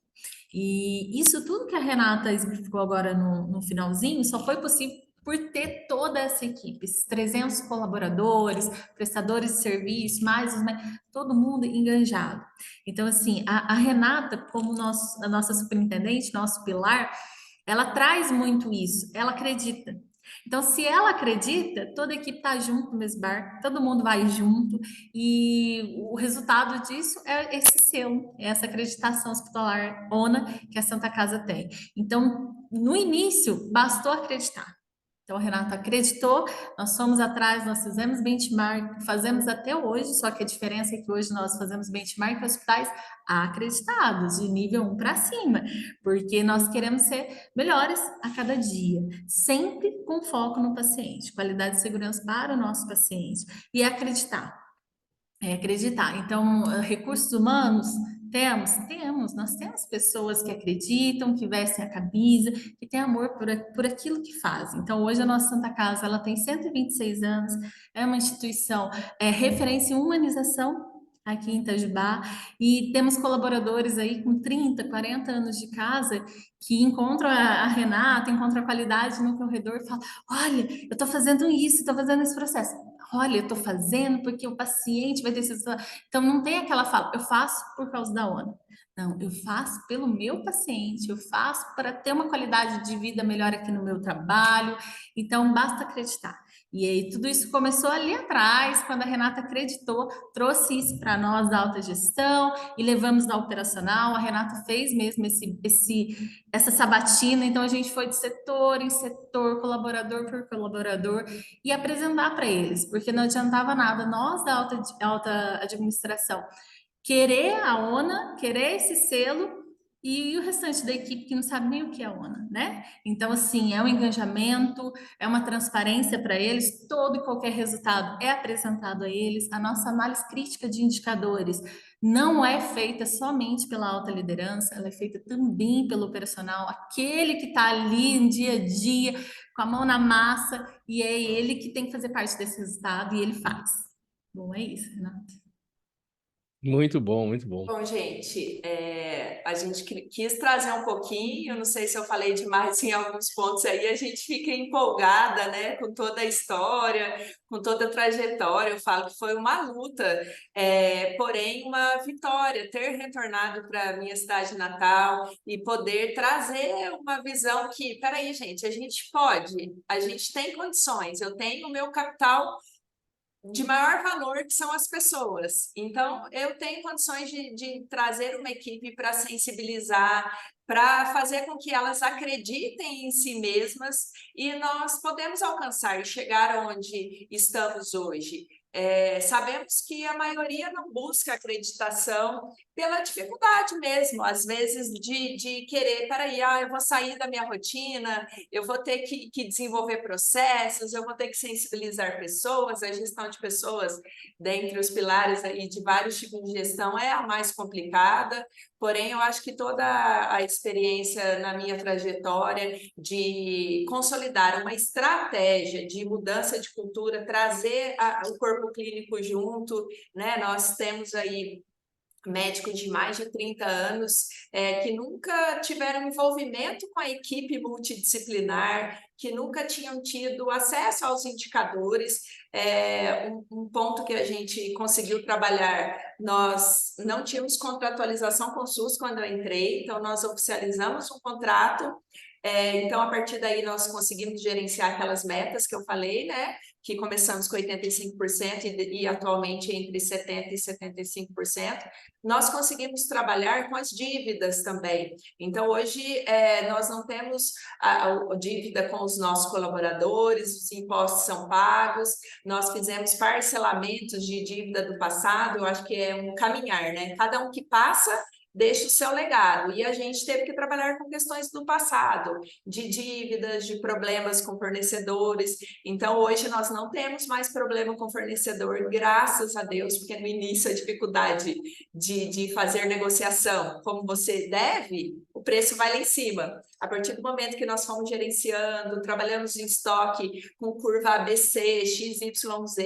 E isso tudo que a Renata exemplificou agora no finalzinho só foi possível por ter toda essa equipe, esses 300 colaboradores, prestadores de serviço, todo mundo enganjado. Então, assim, a Renata, como a nossa superintendente, nosso pilar, ela traz muito isso, ela acredita. Então, se ela acredita, toda a equipe está junto no mesmo barco, todo mundo vai junto, e o resultado disso é esse selo, é essa acreditação hospitalar ONA que a Santa Casa tem. Então, no início, bastou acreditar. Então, a Renata acreditou, nós fomos atrás, nós fizemos benchmark, fazemos até hoje, só que a diferença é que hoje nós fazemos benchmark em hospitais acreditados, de nível 1 para cima, porque nós queremos ser melhores a cada dia, sempre com foco no paciente, qualidade e segurança para o nosso paciente, e acreditar. Acreditar. Então, recursos humanos, nós temos pessoas que acreditam, que vestem a camisa, que têm amor por aquilo que fazem. Então, hoje a nossa Santa Casa, ela tem 126 anos, é uma instituição referência em humanização aqui em Itajubá, e temos colaboradores aí com 30, 40 anos de casa que encontram a Renata, encontram a qualidade no corredor e falam, olha, eu estou fazendo isso, estou fazendo esse processo. Olha, eu estou fazendo porque o paciente vai ter esse... Então, não tem aquela fala, eu faço por causa da ONA. Não, eu faço pelo meu paciente, eu faço para ter uma qualidade de vida melhor aqui no meu trabalho. Então, basta acreditar. E aí, tudo isso começou ali atrás, quando a Renata acreditou, trouxe isso para nós da alta gestão e levamos na operacional. A Renata fez mesmo essa sabatina, então a gente foi de setor em setor, colaborador por colaborador, e apresentar para eles, porque não adiantava nada nós da alta administração querer a ONA, querer esse selo, e o restante da equipe que não sabe nem o que é a ONA, né? Então, assim, é um engajamento, é uma transparência para eles, todo e qualquer resultado é apresentado a eles, a nossa análise crítica de indicadores não é feita somente pela alta liderança, ela é feita também pelo operacional, aquele que está ali no dia a dia, com a mão na massa, e é ele que tem que fazer parte desse resultado, e ele faz. Bom, é isso, Renato. Muito bom, muito bom. Bom, gente, a gente quis trazer um pouquinho, não sei se eu falei demais em alguns pontos aí, a gente fica empolgada, né, com toda a história, com toda a trajetória. Eu falo que foi uma luta, porém uma vitória, ter retornado para a minha cidade natal e poder trazer uma visão que, peraí, gente, a gente tem condições, eu tenho o meu capital de maior valor, que são as pessoas. Então, eu tenho condições de trazer uma equipe para sensibilizar, para fazer com que elas acreditem em si mesmas, e nós podemos alcançar e chegar onde estamos hoje. Sabemos que a maioria não busca acreditação pela dificuldade mesmo, às vezes de querer, peraí, eu vou sair da minha rotina, eu vou ter que desenvolver processos, eu vou ter que sensibilizar pessoas. A gestão de pessoas, dentre os pilares aí de vários tipos de gestão, é a mais complicada, porém eu acho que toda a experiência na minha trajetória de consolidar uma estratégia de mudança de cultura, trazer o corpo clínico junto, né? Nós temos aí médicos de mais de 30 anos que nunca tiveram envolvimento com a equipe multidisciplinar, que nunca tinham tido acesso aos indicadores. Um ponto que a gente conseguiu trabalhar, nós não tínhamos contratualização com o SUS quando eu entrei, então nós oficializamos um contrato. Então, a partir daí, nós conseguimos gerenciar aquelas metas que eu falei, né? Que começamos com 85% e atualmente entre 70% e 75%. Nós conseguimos trabalhar com as dívidas também. Então, hoje, nós não temos a dívida com os nossos colaboradores, os impostos são pagos, nós fizemos parcelamentos de dívida do passado. Eu acho que é um caminhar, né? Cada um que passa deixa o seu legado, e a gente teve que trabalhar com questões do passado, de dívidas, de problemas com fornecedores. Então, hoje nós não temos mais problema com fornecedor, graças a Deus, porque no início a dificuldade de fazer negociação, como você deve, o preço vai lá em cima. A partir do momento que nós fomos gerenciando, trabalhamos em estoque com curva ABC, XYZ,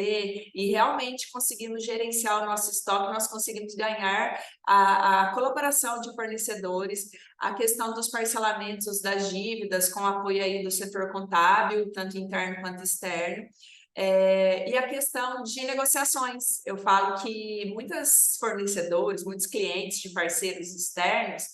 e realmente conseguimos gerenciar o nosso estoque, nós conseguimos ganhar a colaboração colaboração de fornecedores, a questão dos parcelamentos das dívidas, com apoio aí do setor contábil, tanto interno quanto externo, e a questão de negociações. Eu falo que muitos fornecedores, muitos clientes de parceiros externos,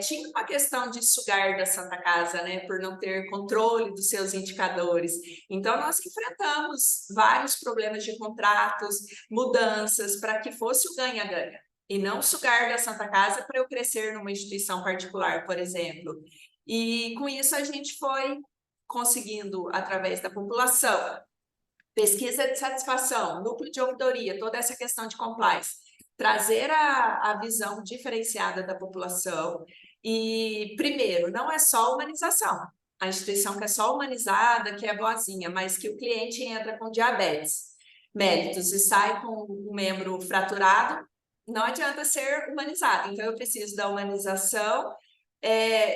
tinha uma questão de sugar da Santa Casa, né, por não ter controle dos seus indicadores. Então, nós enfrentamos vários problemas de contratos, mudanças, para que fosse o ganha-ganha, e não sugar da Santa Casa para eu crescer numa instituição particular, por exemplo. E com isso a gente foi conseguindo, através da população, pesquisa de satisfação, núcleo de ouvidoria, toda essa questão de compliance, trazer a visão diferenciada da população. E, primeiro, não é só humanização. A instituição que é só humanizada, que é boazinha, mas que o cliente entra com diabetes, mellitus, e sai com um membro fraturado, não adianta ser humanizado. Então, eu preciso da humanização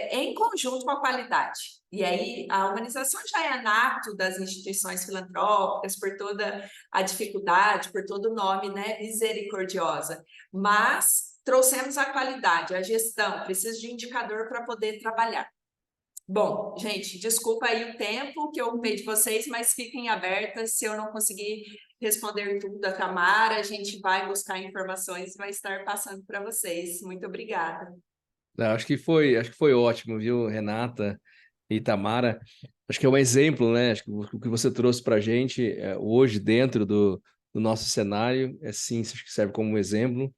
em conjunto com a qualidade. E aí, a humanização já é nato das instituições filantrópicas, por toda a dificuldade, por todo o nome, né, misericordiosa. Mas trouxemos a qualidade, a gestão, preciso de indicador para poder trabalhar. Bom, gente, desculpa aí o tempo que eu ocupei de vocês, mas fiquem abertas. Se eu não conseguir responder tudo a Tamara, a gente vai buscar informações e vai estar passando para vocês. Muito obrigada. Acho que foi ótimo, viu, Renata e Tamara? Acho que é um exemplo, né? Acho que o que você trouxe para a gente hoje, dentro do nosso cenário, sim, acho que serve como um exemplo.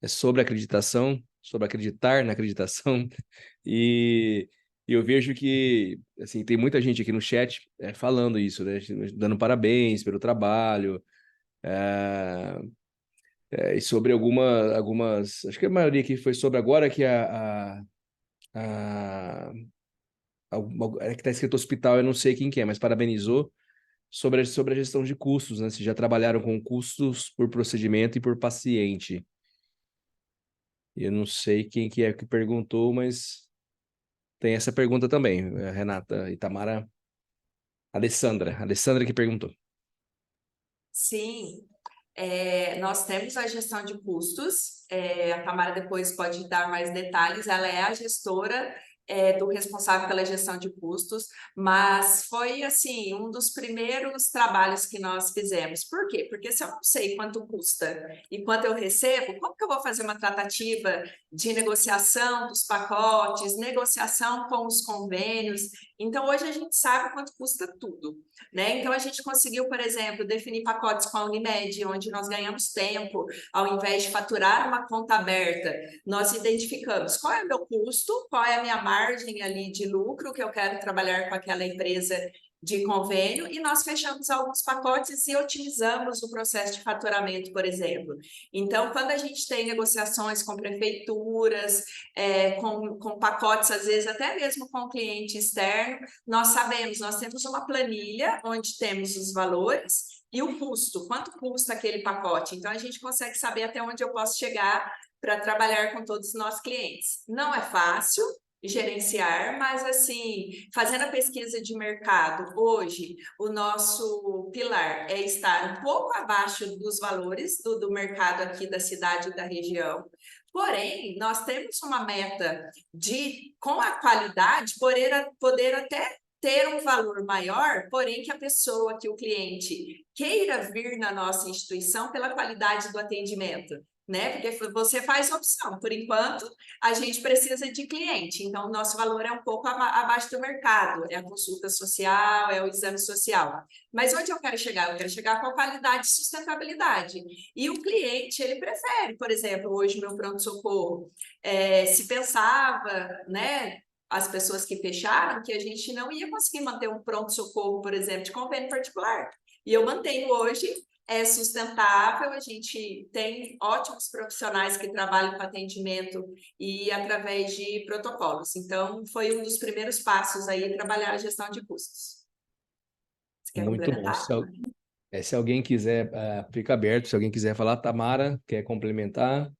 É sobre acreditação, sobre acreditar na acreditação. E eu vejo que, assim, tem muita gente aqui no chat falando isso, né? Dando parabéns pelo trabalho. E sobre algumas... Acho que a maioria aqui foi sobre agora que que está escrito hospital, eu não sei quem que é, mas parabenizou sobre a gestão de custos, né? Se já trabalharam com custos por procedimento e por paciente. Eu não sei quem que é que perguntou, mas tem essa pergunta também, Renata e Tamara. Alessandra que perguntou. Sim, nós temos a gestão de custos, a Tamara depois pode dar mais detalhes, ela é a gestora do responsável pela gestão de custos, mas foi, assim, um dos primeiros trabalhos que nós fizemos. Por quê? Porque se eu não sei quanto custa e quanto eu recebo, como que eu vou fazer uma tratativa de negociação dos pacotes, negociação com os convênios? Então, hoje a gente sabe quanto custa tudo, né? Então, a gente conseguiu, por exemplo, definir pacotes com a Unimed, onde nós ganhamos tempo, ao invés de faturar uma conta aberta, nós identificamos qual é o meu custo, qual é a minha margem ali de lucro que eu quero trabalhar com aquela empresa de convênio, e nós fechamos alguns pacotes e otimizamos o processo de faturamento, por exemplo. Então, quando a gente tem negociações com prefeituras, com pacotes, às vezes até mesmo com cliente externo, nós sabemos, nós temos uma planilha onde temos os valores e o custo, quanto custa aquele pacote. Então, a gente consegue saber até onde eu posso chegar para trabalhar com todos os nossos clientes. Não é fácil gerenciar, mas assim, fazendo a pesquisa de mercado, hoje o nosso pilar é estar um pouco abaixo dos valores do mercado aqui da cidade e da região. Porém, nós temos uma meta de, com a qualidade, poder até ter um valor maior, porém que a pessoa, que o cliente queira vir na nossa instituição pela qualidade do atendimento, né? Porque você faz opção. Por enquanto, a gente precisa de cliente, então o nosso valor é um pouco abaixo do mercado, é a consulta social, é o exame social. Mas onde eu quero chegar? Eu quero chegar com a qualidade e sustentabilidade. E o cliente, ele prefere, por exemplo, hoje meu pronto-socorro, se pensava, né, as pessoas que fecharam, que a gente não ia conseguir manter um pronto-socorro, por exemplo, de convênio particular. E eu mantenho hoje, é sustentável, a gente tem ótimos profissionais que trabalham com atendimento e através de protocolos. Então, foi um dos primeiros passos aí, trabalhar a gestão de custos. Você quer Muito bom. Se alguém quiser, fica aberto, se alguém quiser falar, Tamara, quer complementar?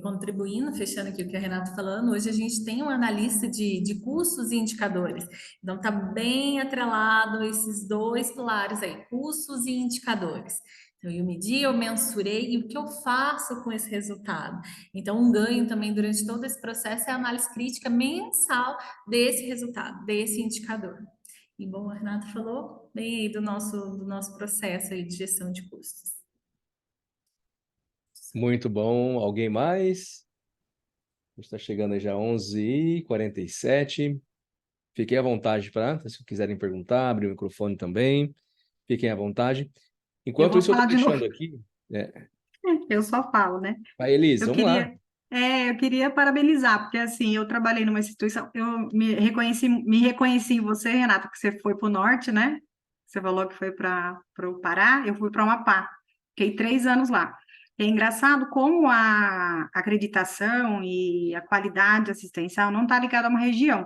Contribuindo, fechando aqui o que a Renata está falando, hoje a gente tem um analista de custos e indicadores. Então, está bem atrelado esses dois pilares aí, custos e indicadores. Então, eu medi, eu mensurei e o que eu faço com esse resultado? Então, um ganho também durante todo esse processo é a análise crítica mensal desse resultado, desse indicador. E, bom, a Renata falou bem aí do nosso processo aí de gestão de custos. Muito bom. Alguém mais? A gente está chegando aí já 11h47. Fiquem à vontade para, se quiserem perguntar, abrir o microfone também. Fiquem à vontade. Eu Enquanto vou isso, eu falar estou de novo. deixando aqui. Eu só falo, né? Vai, Elise, Eu vamos lá. queria parabenizar, porque assim, eu trabalhei numa instituição, eu me reconheci em você, Renata, que você foi para o norte, né? Você falou que foi para o Pará, eu fui para o Amapá. Fiquei 3 anos lá. É engraçado como a acreditação e a qualidade assistencial não está ligada a uma região.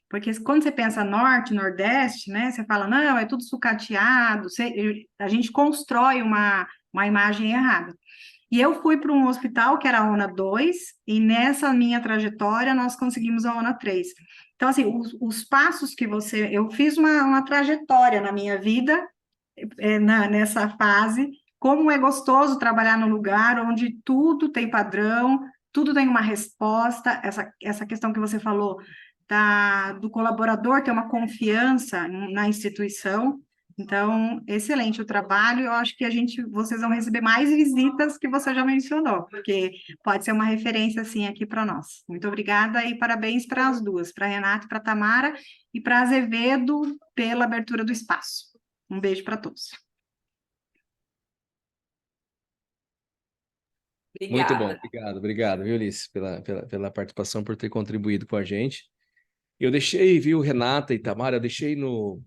Porque quando você pensa norte, nordeste, né? Você fala, não, é tudo sucateado, a gente constrói uma imagem errada. E eu fui para um hospital que era a ONA 2, e nessa minha trajetória nós conseguimos a ONA 3. Então, assim, os passos que eu fiz uma trajetória na minha vida, nessa fase, como é gostoso trabalhar num lugar onde tudo tem padrão, tudo tem uma resposta, essa questão que você falou, do colaborador ter uma confiança na instituição. Então, excelente o trabalho. Eu acho que vocês vão receber mais visitas que você já mencionou, porque pode ser uma referência assim aqui para nós. Muito obrigada e parabéns para as duas, para a Renata e para a Tamara, e para a Azevedo pela abertura do espaço. Um beijo para todos. Muito bom, Obrigada. obrigado, viu, Ulisses, pela participação, por ter contribuído com a gente. Eu deixei, viu, Renata e Tamara, eu deixei no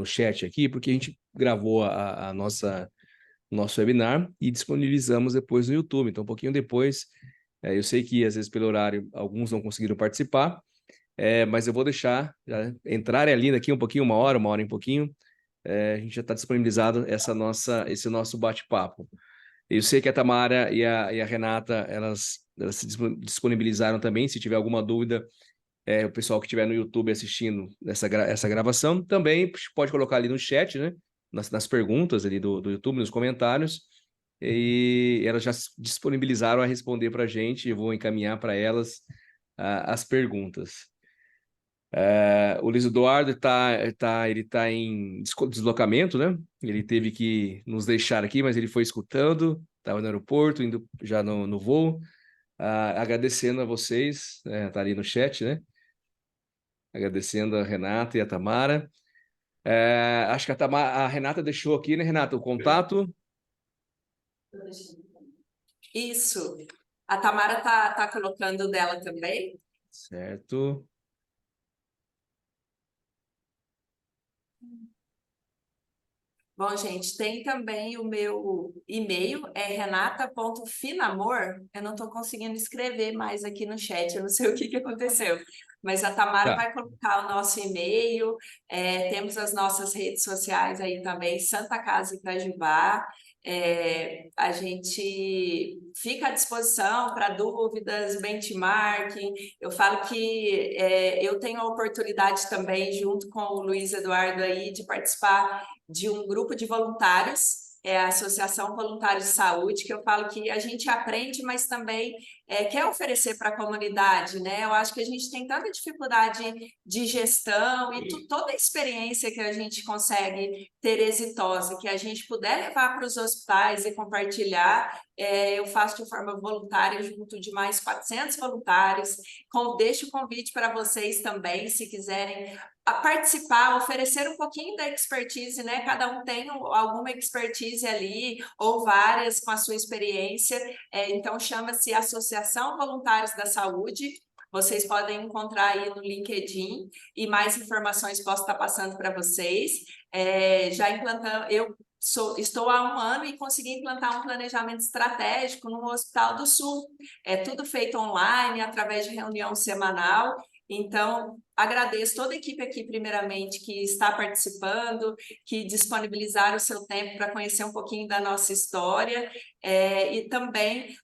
chat aqui, porque a gente gravou nosso webinar e disponibilizamos depois no YouTube. Então, um pouquinho depois, eu sei que às vezes pelo horário alguns não conseguiram participar, mas eu vou deixar entrar ali daqui um pouquinho, uma hora e um pouquinho, a gente já está disponibilizado esse nosso bate-papo. Eu sei que a Tamara e a Renata, elas se disponibilizaram também. Se tiver alguma dúvida, o pessoal que estiver no YouTube assistindo essa gravação, também pode colocar ali no chat, né? Nas perguntas ali do YouTube, nos comentários. E elas já se disponibilizaram a responder para a gente. Eu vou encaminhar para elas as perguntas. O Luiz Eduardo ele está em deslocamento, né? Ele teve que nos deixar aqui, mas ele foi escutando, estava no aeroporto, indo já no voo. Agradecendo a vocês, tá ali no chat, né? Agradecendo a Renata e a Tamara. Acho que a Renata deixou aqui, né, Renata, o contato. Isso. A Tamara tá colocando o dela também. Certo. Bom, gente, tem também o meu e-mail, é renata.finamor. Eu não estou conseguindo escrever mais aqui no chat, eu não sei o que aconteceu. Mas a Tamara Tá. vai colocar o nosso e-mail, temos as nossas redes sociais aí também, Santa Casa Itajubá. A gente fica à disposição para dúvidas, benchmarking. Eu falo que eu tenho a oportunidade também, junto com o Luiz Eduardo aí, de participar de um grupo de voluntários, a Associação Voluntários de Saúde, que eu falo que a gente aprende, mas também quer oferecer para a comunidade, né? Eu acho que a gente tem tanta dificuldade de gestão e toda a experiência que a gente consegue ter exitosa, que a gente puder levar para os hospitais e compartilhar. Eu faço de forma voluntária junto de mais 400 voluntários. Deixo o convite para vocês também, se quiserem participar, oferecer um pouquinho da expertise, né? Cada um tem alguma expertise ali, ou várias com a sua experiência. Então, chama-se Associação Voluntários da Saúde. Vocês podem encontrar aí no LinkedIn, e mais informações posso estar passando para vocês. Já implantando, estou há 1 ano e consegui implantar um planejamento estratégico no Hospital do Sul. É tudo feito online, através de reunião semanal. Então, agradeço toda a equipe aqui, primeiramente, que está participando, que disponibilizaram o seu tempo para conhecer um pouquinho da nossa história, e também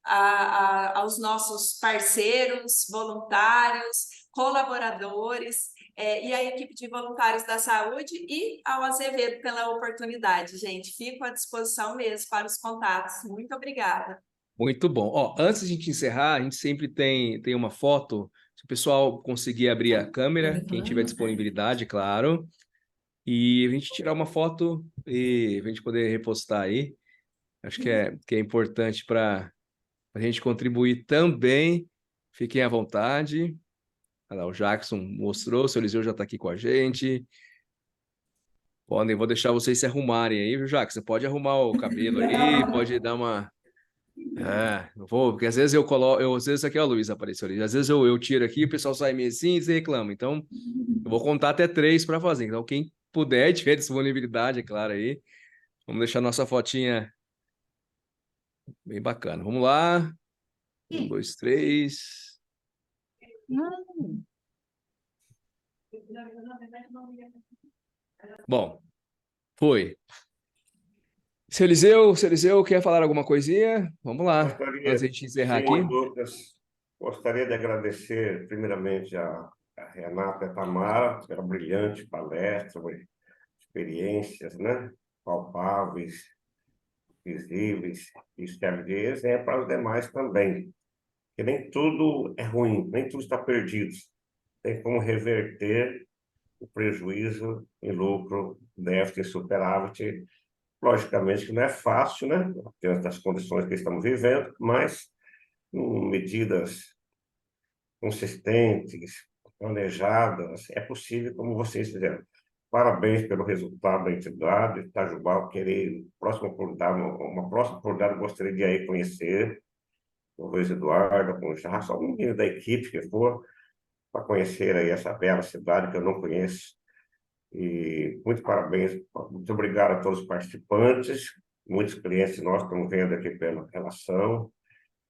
aos nossos parceiros, voluntários, colaboradores. e a equipe de voluntários da saúde e ao Azevedo pela oportunidade, gente. Fico à disposição mesmo para os contatos. Muito obrigada. Muito bom. Ó, antes de a gente encerrar, a gente sempre tem uma foto. Se o pessoal conseguir abrir a câmera, quem tiver disponibilidade, claro. E a gente tirar uma foto e a gente poder repostar aí. Acho que é importante para a gente contribuir também. Fiquem à vontade. Olha lá, o Jackson mostrou, o seu Eliseu já está aqui com a gente. Vou deixar vocês se arrumarem aí, viu, Jackson? Você pode arrumar o cabelo aí, pode dar uma... eu vou, porque às vezes eu coloco, às vezes aqui, ó, a Luísa apareceu ali, às vezes eu tiro aqui, o pessoal sai meio assim e você reclama. Então, eu vou contar até 3 para fazer. Então, quem puder, tiver disponibilidade, é claro aí, vamos deixar nossa fotinha bem bacana. Vamos lá. 1, 2, 3. Bom, foi. Seu Eliseu, quer falar alguma coisinha? Vamos lá, antes de a gente encerrar aqui. Lucas, gostaria de agradecer primeiramente a Renata e a Tamara pela brilhante palestra, experiências, né, palpáveis, visíveis, e serve de exemplo para os demais também. Que nem tudo é ruim, nem tudo está perdido. Tem como reverter o prejuízo em lucro, déficit e superávit. Logicamente que não é fácil, né, diante das condições que estamos vivendo, mas com medidas consistentes, planejadas, é possível, como vocês fizeram. Parabéns pelo resultado da entidade, Itajubá. Eu queria, uma próxima oportunidade, eu gostaria de ir conhecer com o Luiz Eduardo, com o Jackson, algum menino da equipe que for, para conhecer aí essa bela cidade que eu não conheço. E muito parabéns, muito obrigado a todos os participantes, muitos clientes nós estamos vendo aqui pela relação,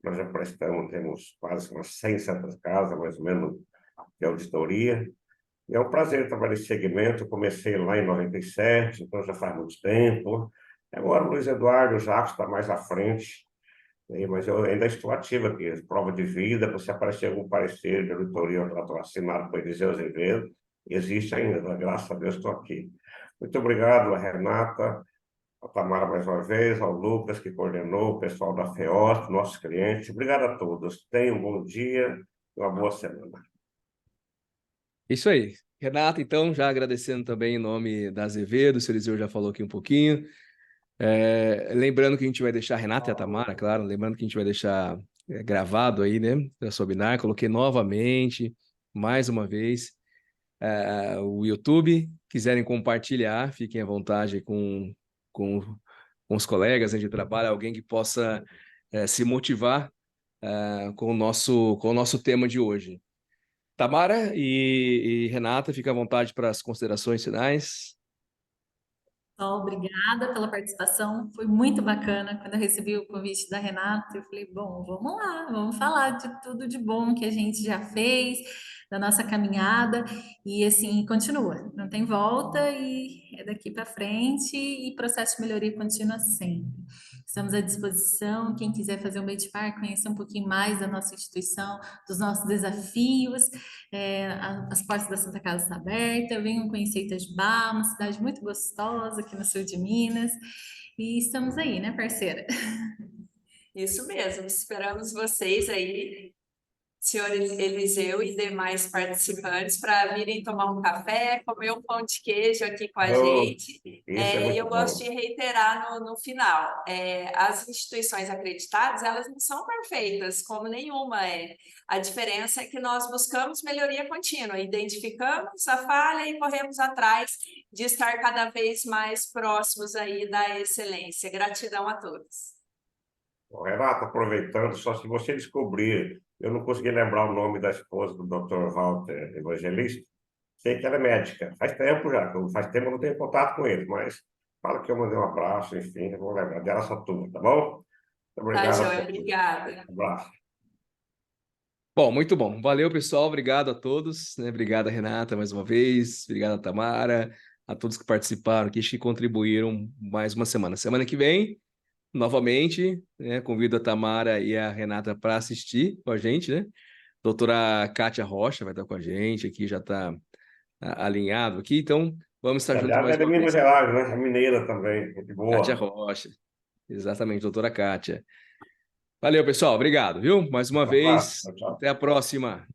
nós já prestamos, temos quase umas 100 santas casas, mais ou menos, de auditoria, e é um prazer trabalhar nesse segmento. Eu comecei lá em 97, então já faz muito tempo. Agora o Luiz Eduardo, o Jacques está mais à frente, mas eu ainda estou ativo aqui, prova de vida, se aparecer algum parecer de auditoria assinado por Eliseu Azevedo, existe ainda, graças a Deus estou aqui. Muito obrigado a Renata, a Tamara mais uma vez, ao Lucas, que coordenou, o pessoal da FEOS, nossos clientes. Obrigado a todos. Tenham um bom dia e uma boa semana. Isso aí. Renata, então, já agradecendo também em nome da Azevedo, o seu Eliseu já falou aqui um pouquinho. Lembrando que a gente vai deixar a Renata e a Tamara, claro, lembrando que a gente vai deixar gravado aí, né, da Sobinar. Coloquei novamente, mais uma vez, o YouTube. Quiserem compartilhar, fiquem à vontade com os colegas, né, de trabalho, alguém que possa se motivar com o nosso tema de hoje. Tamara e Renata, fica à vontade para as considerações finais. Obrigada pela participação, foi muito bacana. Quando eu recebi o convite da Renata, eu falei, bom, vamos lá, vamos falar de tudo de bom que a gente já fez, da nossa caminhada, e assim, continua, não tem volta, e é daqui para frente, e processo de melhoria continua sempre. Estamos à disposição, quem quiser fazer um benchmark, conhecer um pouquinho mais da nossa instituição, dos nossos desafios, as portas da Santa Casa estão abertas, venham conhecer Itajubá, uma cidade muito gostosa aqui no sul de Minas, e estamos aí, né, parceira? Isso mesmo, esperamos vocês aí, senhor Eliseu e demais participantes, para virem tomar um café, comer um pão de queijo aqui com a gente. E eu gosto de reiterar no final, as instituições acreditadas, elas não são perfeitas, como nenhuma é. A diferença é que nós buscamos melhoria contínua, identificamos a falha e corremos atrás de estar cada vez mais próximos aí da excelência. Gratidão a todos. Renata, aproveitando, só se você descobrir, eu não consegui lembrar o nome da esposa do Dr. Walter Evangelista, sei que ela é médica, faz tempo já, faz tempo que eu não tenho contato com ele, mas fala que eu mandei um abraço, enfim, eu vou lembrar dela essa turma, tá bom? Obrigado. Tá, Joia, obrigada. Um abraço. Bom, muito bom. Valeu, pessoal. Obrigado a todos, né? Obrigado, Renata, mais uma vez. Obrigado a Tamara, a todos que participaram, que contribuíram mais uma semana. Semana que vem, novamente, né, convido a Tamara e a Renata para assistir com a gente, né? Doutora Kátia Rocha vai estar com a gente aqui, já está alinhado aqui, então vamos estar juntos Aliás, mais é de uma Minas vez. Gerais, né? É mineira também, muito Kátia boa. Rocha. Exatamente, doutora Kátia. Valeu, pessoal. Obrigado, viu? Mais uma Um abraço, vez. tchau, tchau. Até a próxima.